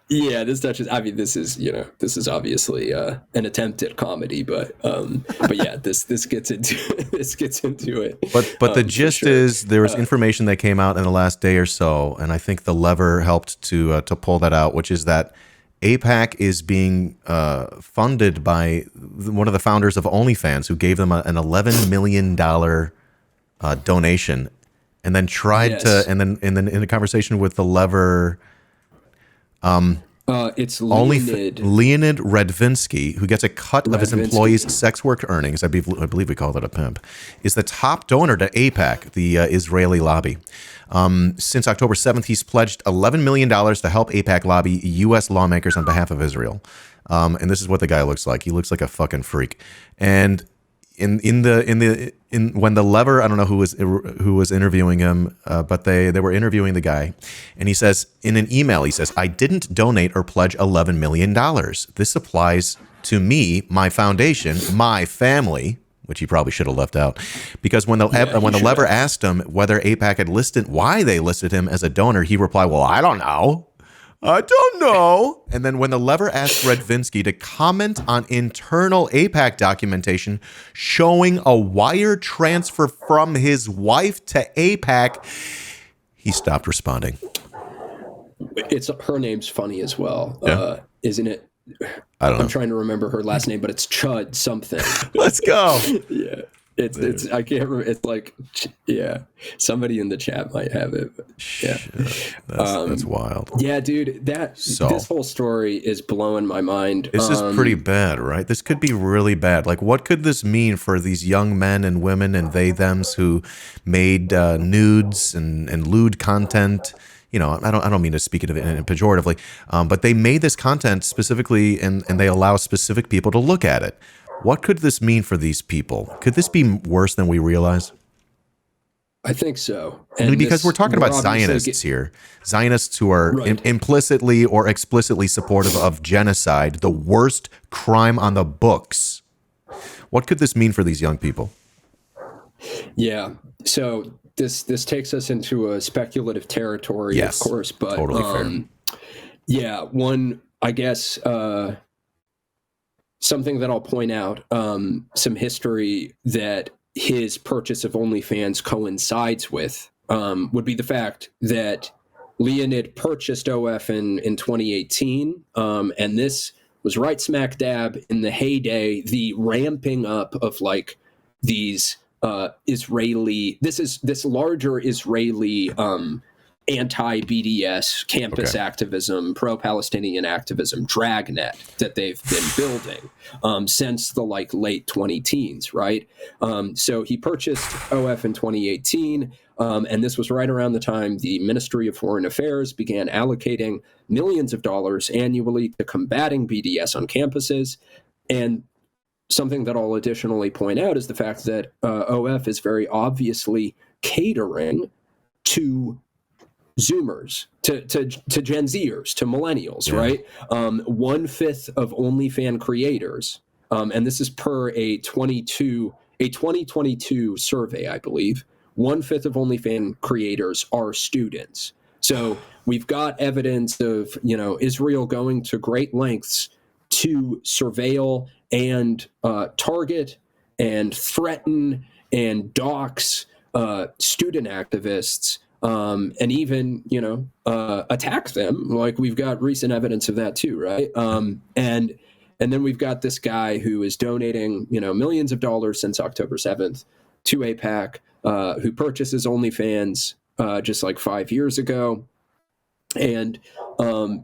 Yeah, this touches. I mean, this is obviously an attempt at comedy, but yeah, this gets into it.
But the gist is there was information that came out in the last day or so, and I think the lever helped to pull that out, which is that AIPAC is being funded by one of the founders of OnlyFans, who gave them an $11 million donation, and then tried to, and then in a conversation with the lever,
it's Leonid
Radvinsky, who gets a cut of his employees' sex work earnings. I believe we call that a pimp. Is the top donor to AIPAC, the Israeli lobby. Since October 7th, he's pledged $11 million to help AIPAC lobby U.S. lawmakers on behalf of Israel. And this is what the guy looks like. He looks like a fucking freak. And when the lever, I don't know who was interviewing him, but they were interviewing the guy, and he says in an email, he says, "I didn't donate or pledge $11 million. This applies to me, my foundation, my family," which he probably should have left out, because when the lever asked him whether AIPAC had listed, why they listed him as a donor, he replied, "Well, I don't know. I don't know." And then when the lever asked Radvinsky to comment on internal AIPAC documentation showing a wire transfer from his wife to AIPAC, he stopped responding.
Her name's funny as well, isn't it?
I don't know.
I'm trying to remember her last name, but it's Chud something.
Let's go.
Yeah. It's I can't remember. It's like, yeah, somebody in the chat might have it. But yeah,
that's wild.
Yeah, dude, this whole story is blowing my mind.
This is pretty bad, right? This could be really bad. Like, what could this mean for these young men and women and they/thems who made nudes and lewd content? You know, I don't mean to speak of it pejoratively, but they made this content specifically, and they allow specific people to look at it. What could this mean for these people? Could this be worse than we realize?
I think so.
And because we're talking about Zionists here. Zionists who are implicitly or explicitly supportive of genocide, the worst crime on the books. What could this mean for these young people?
Yeah. So this takes us into a speculative territory, of course. But
totally fair.
Yeah, I guess... something that I'll point out, some history that his purchase of OnlyFans coincides with, would be the fact that Leonid purchased OF in 2018, and this was right smack dab in the heyday, the ramping up of like these this larger Israeli anti-BDS campus activism, pro-Palestinian activism dragnet that they've been building since the late 2010s, right? So he purchased OF in 2018, and this was right around the time the Ministry of Foreign Affairs began allocating millions of dollars annually to combating BDS on campuses. And something that I'll additionally point out is the fact that OF is very obviously catering to Zoomers, to Gen Zers, to millennials, right? 1/5 of OnlyFans creators, and this is per a 2022 survey, I believe. 1/5 of OnlyFans creators are students. So we've got evidence of Israel going to great lengths to surveil and target and threaten and dox student activists. And even, attack them. Like, we've got recent evidence of that too, right? And then we've got this guy who is donating, millions of dollars since October 7th to AIPAC, who purchases OnlyFans just like 5 years ago. And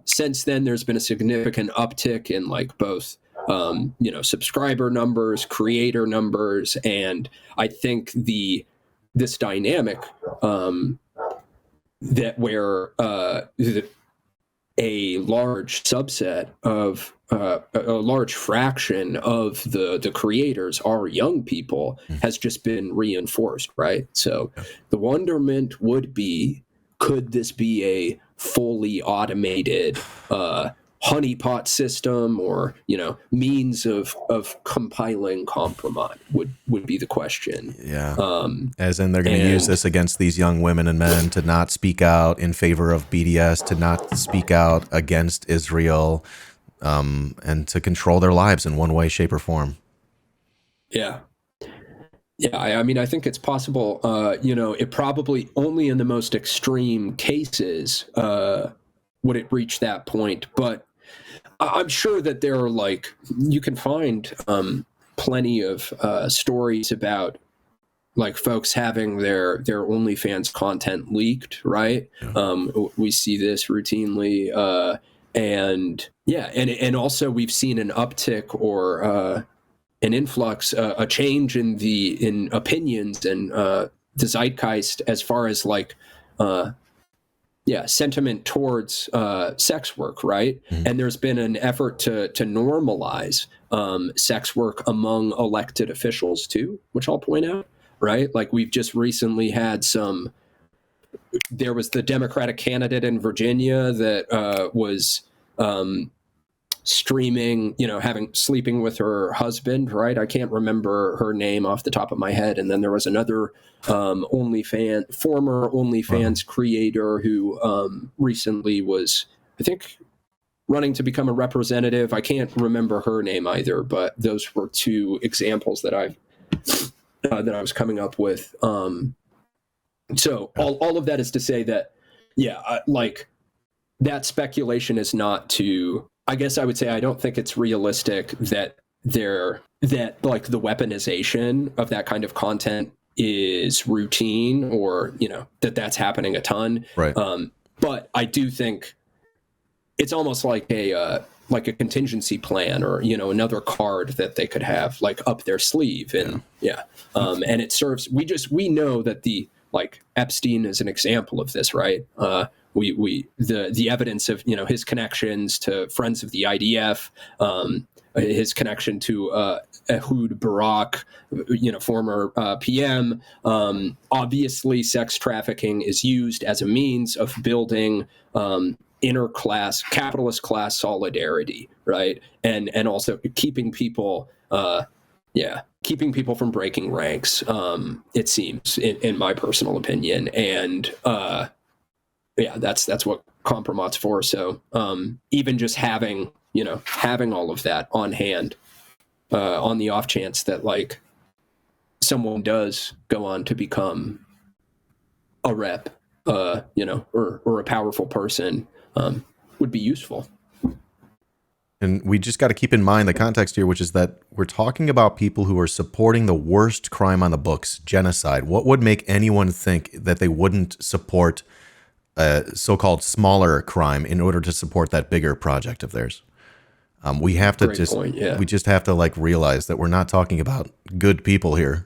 since then, there's been a significant uptick in like both, subscriber numbers, creator numbers, and I think this dynamic that where a large subset of a large fraction of the creators are young people has just been reinforced, right? So the wonderment would be, could this be a fully automated honeypot system, or means of compiling compromise would be the question.
As in, they're going to use this against these young women and men to not speak out in favor of BDS, to not speak out against Israel, and to control their lives in one way, shape, or form.
I mean, I think it's possible. It probably only in the most extreme cases would it reach that point, but I'm sure that there are like, you can find plenty of stories about like folks having their OnlyFans content leaked, right? We see this routinely, and also we've seen an uptick or an influx, a change in opinions and the zeitgeist as far as like sentiment towards sex work, right? And there's been an effort to normalize sex work among elected officials too, which I'll point out, right? Like we've just recently had there was the Democratic candidate in Virginia that was streaming, sleeping with her husband, right? I can't remember her name off the top of my head. And then there was another former OnlyFans creator who recently was, I think, running to become a representative. I can't remember her name either, but those were two examples that I was coming up with. So all of that is to say that, like that speculation is not to, I guess I would say I don't think it's realistic that like the weaponization of that kind of content is routine or, that's happening a ton.
Right.
But I do think it's almost like a contingency plan or, another card that they could have like up their sleeve. And and it serves, we know that like Epstein is an example of this, right? The evidence of his connections to Friends of the IDF, his connection to Ehud Barak, former PM. Obviously, sex trafficking is used as a means of building interclass, capitalist class solidarity, right? And also keeping people from breaking ranks, it seems, in my personal opinion. And that's what Compromat's for. So even just having all of that on hand, on the off chance that like someone does go on to become a rep, or a powerful person, would be useful.
And we just got to keep in mind the context here, which is that we're talking about people who are supporting the worst crime on the books, genocide. What would make anyone think that they wouldn't support a so-called smaller crime in order to support that bigger project of theirs? We have to we just have to like realize that we're not talking about good people here.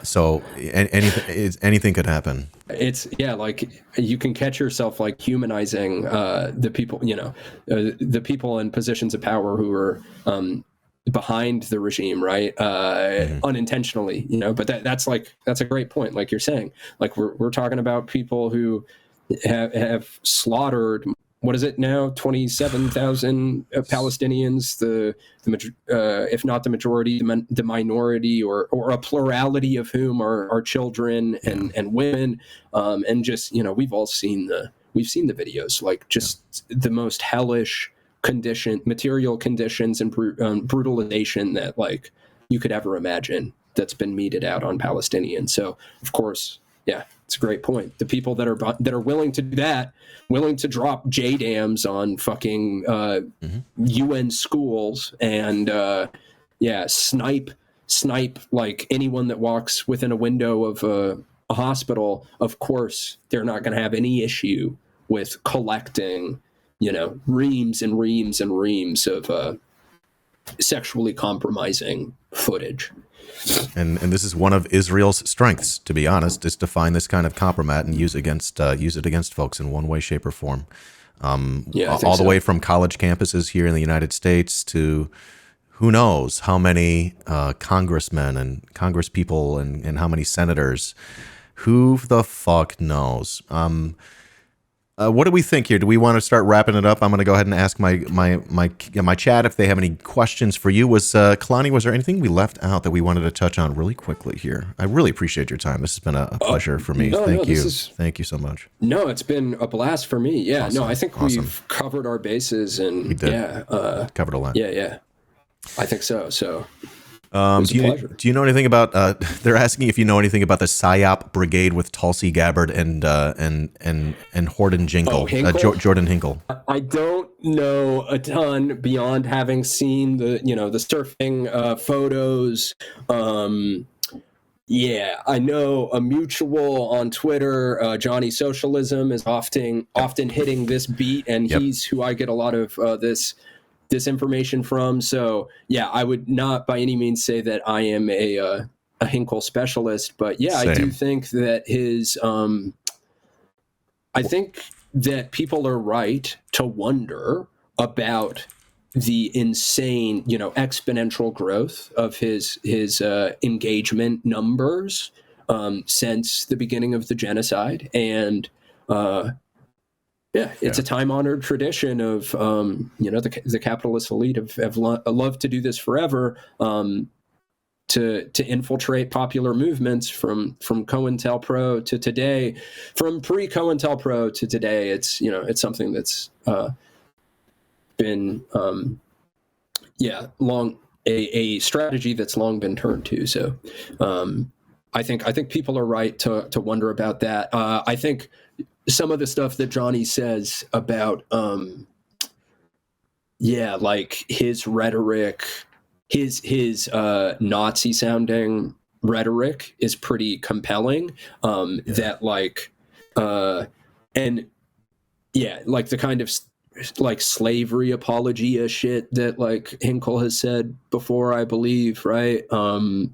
So anything could happen.
It's like you can catch yourself like humanizing the people, the people in positions of power who are behind the regime, right? Unintentionally, but that's a great point. Like you're saying, like we're talking about people who have slaughtered, what is it now? 27,000 Palestinians, if not the majority, the minority, or a plurality of whom are children and women. And just, we've all seen the videos, like just the most hellish material conditions and brutalization that like you could ever imagine that's been meted out on Palestinians. So of course, it's a great point. The people that are willing to do that, willing to drop JDAMs on fucking UN schools and snipe like anyone that walks within a window of a hospital. Of course, they're not going to have any issue with collecting, reams and reams and reams of sexually compromising footage.
And this is one of Israel's strengths, to be honest, is to find this kind of compromat and use it against folks in one way, shape, or form. All the way from college campuses here in the United States to who knows how many congressmen and congresspeople and how many senators. Who the fuck knows? What do we think here? Do we want to start wrapping it up? I'm going to go ahead and ask my chat if they have any questions for you. Klonny, was there anything we left out that we wanted to touch on really quickly here? I really appreciate your time. This has been a pleasure for me. Thank you. Thank you so much.
No, it's been a blast for me. Yeah,
awesome.
No, I think we've covered our bases and
we did. Covered a lot.
Yeah. I think so. So It was a pleasure.
Do you know anything about? They're asking if you know anything about the PSYOP brigade with Tulsi Gabbard and Horton Jingle, Jordan Hinkle.
I don't know a ton beyond having seen the surfing photos. Yeah, I know a mutual on Twitter, Johnny Socialism, is often hitting this beat, and he's who I get a lot of this information from. So yeah, I would not by any means say that I am a Hinkle specialist, but yeah, same. I do think that his I think that people are right to wonder about the insane, exponential growth of his engagement numbers since the beginning of the genocide. And it's a time-honored tradition of, the capitalist elite have loved to do this forever, to infiltrate popular movements from COINTELPRO to today, from pre-COINTELPRO to today. It's, it's something that's been long a strategy that's long been turned to. So I think people are right to wonder about that. I think some of the stuff that Johnny says about like his rhetoric, his Nazi sounding rhetoric is pretty compelling. That like and like the kind of like slavery apologia shit that like Hinkle has said before, I believe, right? The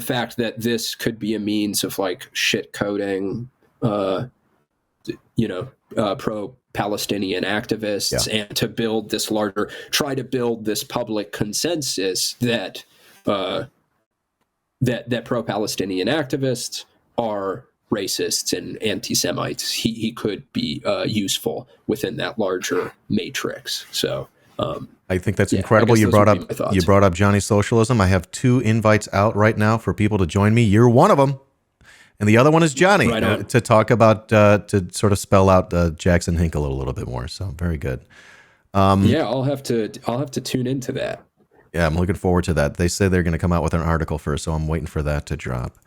fact that this could be a means of like shit coding, pro-Palestinian activists, and to build this try to build this public consensus that that pro-Palestinian activists are racists and anti-Semites. He could be useful within that larger matrix. So
I think that's incredible. You brought up Johnny Socialism. I have 2 invites out right now for people to join me. You're one of them, and the other one is Johnny, to talk about to sort of spell out Jackson Hinkle a little bit more. So very good.
I'll have to tune into that.
Yeah, I'm looking forward to that. They say they're going to come out with an article first, so I'm waiting for that to drop.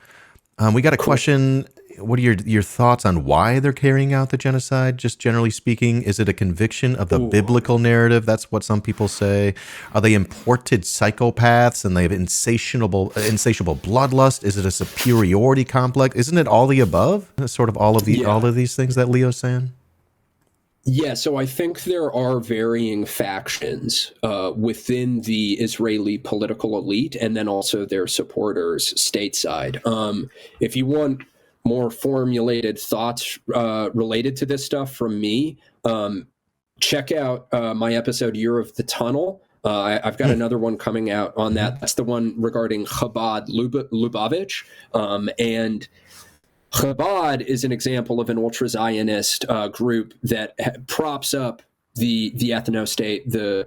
We got a question. What are your thoughts on why they're carrying out the genocide? Just generally speaking, is it a conviction of the biblical narrative? That's what some people say. Are they imported psychopaths and they have insatiable bloodlust? Is it a superiority complex? Isn't it all the above? Sort of all of these things that Leo's saying?
Yeah, so I think there are varying factions within the Israeli political elite, and then also their supporters stateside. If you want more formulated thoughts related to this stuff from me, check out my episode Year of the Tunnel. I've got another one coming out on that. That's the one regarding Chabad Lubavitch. And Chabad is an example of an ultra-Zionist group that props up the ethno-state, the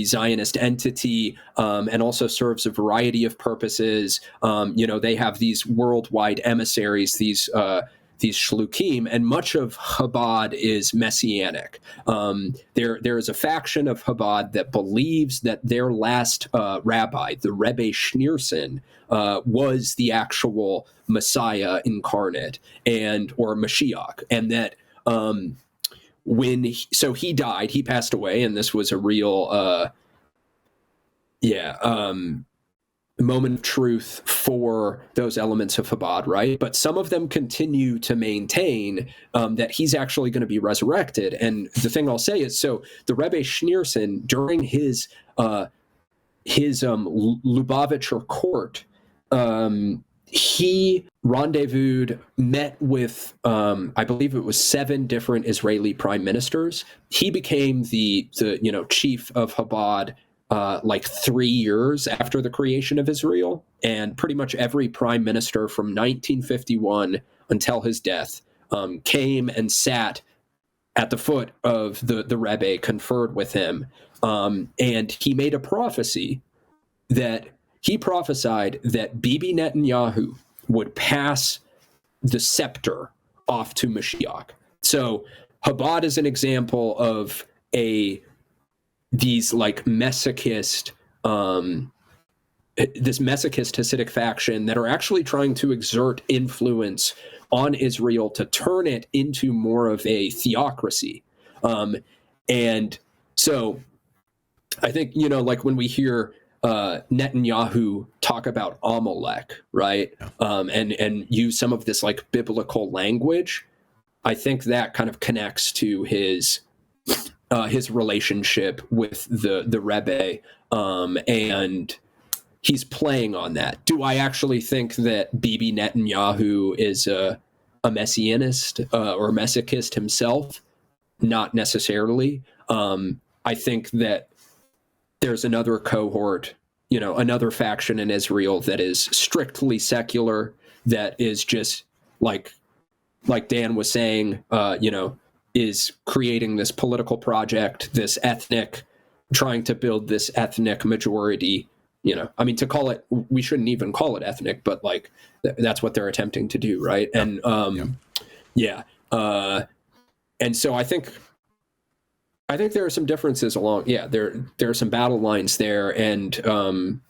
Zionist entity, and also serves a variety of purposes. They have these worldwide emissaries, these shlukim, and much of Chabad is messianic. There is a faction of Chabad that believes that their last rabbi, the Rebbe Schneerson, was the actual Messiah incarnate or Mashiach, and that he died, he passed away, and this was a real moment of truth for those elements of Chabad, right? But some of them continue to maintain that he's actually going to be resurrected. And the thing I'll say is, so the Rebbe Schneerson, during his Lubavitcher court, he rendezvoused, met with, I believe it was 7 different Israeli prime ministers. He became the chief of Chabad like 3 years after the creation of Israel, and pretty much every prime minister from 1951 until his death came and sat at the foot of the Rebbe, conferred with him, and he made a prophecy that he prophesied that Bibi Netanyahu would pass the scepter off to Mashiach. So Chabad is an example of these like masochist this masochist Hasidic faction that are actually trying to exert influence on Israel to turn it into more of a theocracy. And so I think, like when we hear Netanyahu talk about Amalek, right? And use some of this like biblical language, I think that kind of connects to his relationship with the Rebbe, and he's playing on that. Do I actually think that Bibi Netanyahu is a messianist or a masochist himself? Not necessarily. I think that there's another cohort, another faction in Israel that is strictly secular, that is just like Dan was saying, is creating this political project, this ethnic, trying to build this ethnic majority. To call it, we shouldn't even call it ethnic, but like that's what they're attempting to do, right? And and so I think there are some differences along. Yeah, there are some battle lines there, and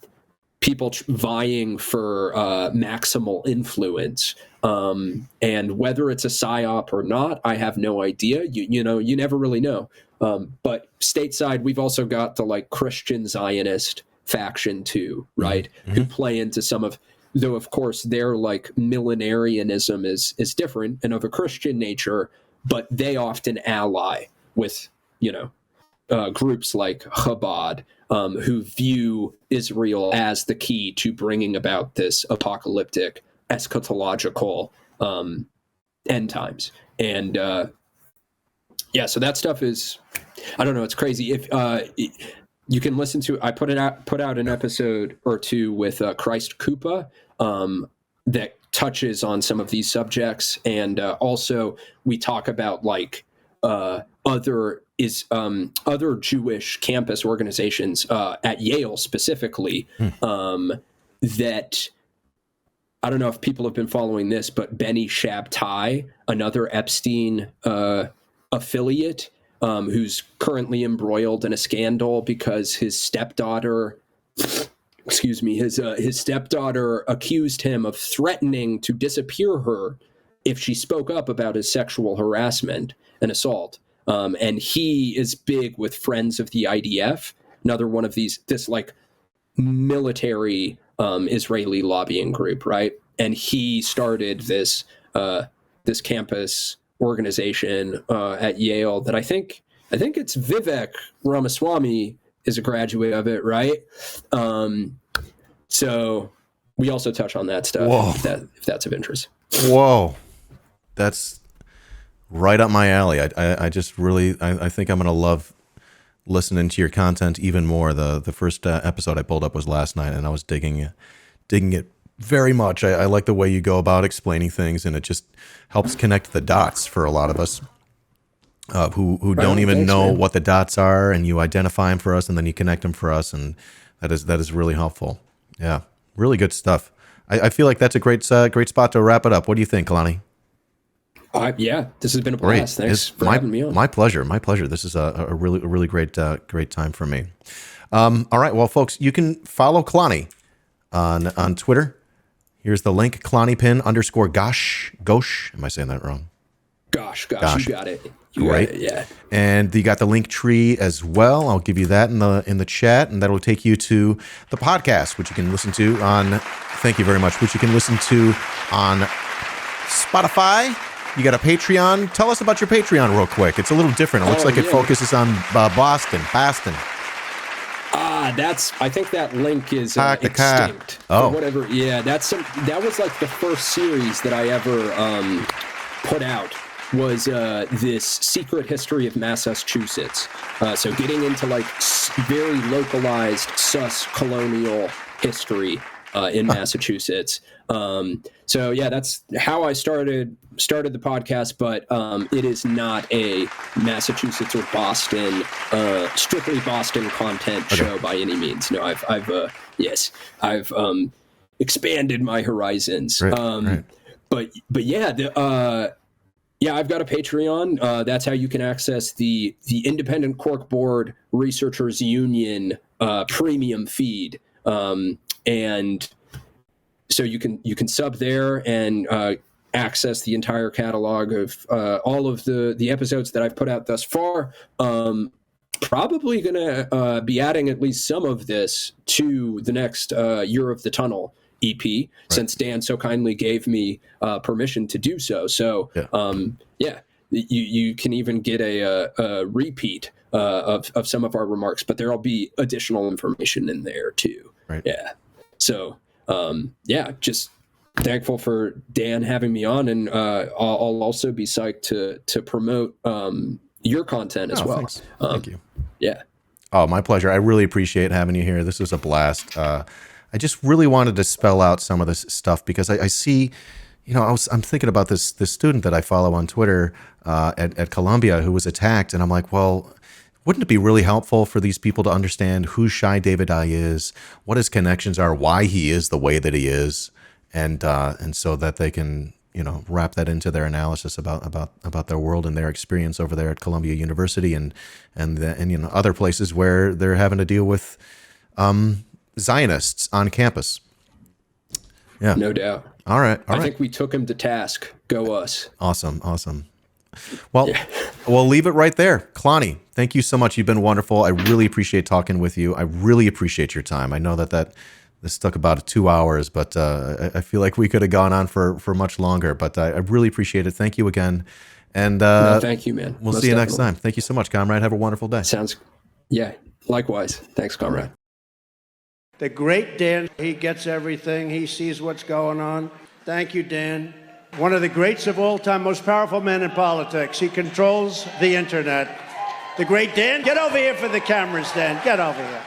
people vying for maximal influence. And whether it's a psyop or not, I have no idea. You never really know. But stateside, we've also got the like Christian Zionist faction too, right? Mm-hmm. Who play into some of, though of course their like millenarianism is different and of a Christian nature, but they often ally with groups like Chabad, who view Israel as the key to bringing about this apocalyptic eschatological end times. And so that stuff is, I don't know, it's crazy. If you can listen to, I put out an episode or two with Christ Kupa that touches on some of these subjects, and also we talk about like other Jewish campus organizations at Yale specifically, that I don't know if people have been following this, but Benny Shabtai, another Epstein affiliate, who's currently embroiled in a scandal because his stepdaughter accused him of threatening to disappear her if she spoke up about his sexual harassment and assault. And he is big with Friends of the IDF, another one of this like military Israeli lobbying group, right? And he started this campus organization at Yale that I think it's Vivek Ramaswamy is a graduate of it, right? So we also touch on that stuff if that's of interest.
Whoa, that's right up my alley. I just really I think I'm gonna love listening to your content even more. The first episode I pulled up was last night, and I was digging it very much. I like the way you go about explaining things, and it just helps connect the dots for a lot of us who don't even know what the dots are, and you identify them for us, and then you connect them for us, and that is really helpful. Yeah, really good stuff. I feel like that's a great spot to wrap it up. What do you think, Klonny?
This has been a blast. Thanks for having me on.
My pleasure. This is a really great time for me. All right, well, folks, you can follow Klonny on Twitter. Here's the link: Klonny_Gosch. Am I saying that wrong?
Gosh, you got it.
Great.
Yeah.
And you got the link tree as well. I'll give you that in the chat, and that'll take you to the podcast, which you can listen to on. Thank you very much. Which you can listen to on Spotify. You got a Patreon. Tell us about your Patreon real quick. It's a little different. It looks like it focuses on Boston.
I think that link is extinct.
Oh,
whatever. Yeah, that was like the first series that I ever put out. Was this secret history of Massachusetts. So getting into like very localized sus colonial history in Massachusetts. So yeah, that's how I started the podcast, but it is not a Massachusetts or Boston, strictly Boston content show by any means. No, I've expanded my horizons.
Right.
But yeah, Yeah, I've got a Patreon. That's how you can access the Independent Corkboard Researchers Union premium feed, and so you can sub there and access the entire catalog of all of the episodes that I've put out thus far. Probably going to be adding at least some of this to the next Year of the Tunnel EP, right, since Dan so kindly gave me permission to do so. So, you can even get a repeat of some of our remarks, but there'll be additional information in there too.
Right.
Yeah. So, just thankful for Dan having me on, and I'll also be psyched to promote your content as well.
Thanks. Thank you.
Yeah.
Oh, my pleasure. I really appreciate having you here. This was a blast. I just really wanted to spell out some of this stuff because I see, I'm thinking about this student that I follow on Twitter at Columbia who was attacked, and I'm like, well, wouldn't it be really helpful for these people to understand who Shai Davidai is, what his connections are, why he is the way that he is, and so that they can wrap that into their analysis about their world and their experience over there at Columbia University and other places where they're having to deal with Zionists on campus. Yeah,
no doubt.
All right.
I think we took him to task. Go us.
Awesome. Well, we'll leave it right there. Klonny, thank you so much. You've been wonderful. I really appreciate talking with you. I really appreciate your time. I know that this took about 2 hours, but I feel like we could have gone on for much longer. But I really appreciate it. Thank you again. And
thank you, man.
We'll see you next time. Thank you so much, comrade. Have a wonderful day.
Likewise. Thanks, comrade.
The great Dan, he gets everything. He sees what's going on. Thank you, Dan. One of the greats of all time, most powerful men in politics. He controls the internet. The great Dan. Get over here for the cameras, Dan. Get over here.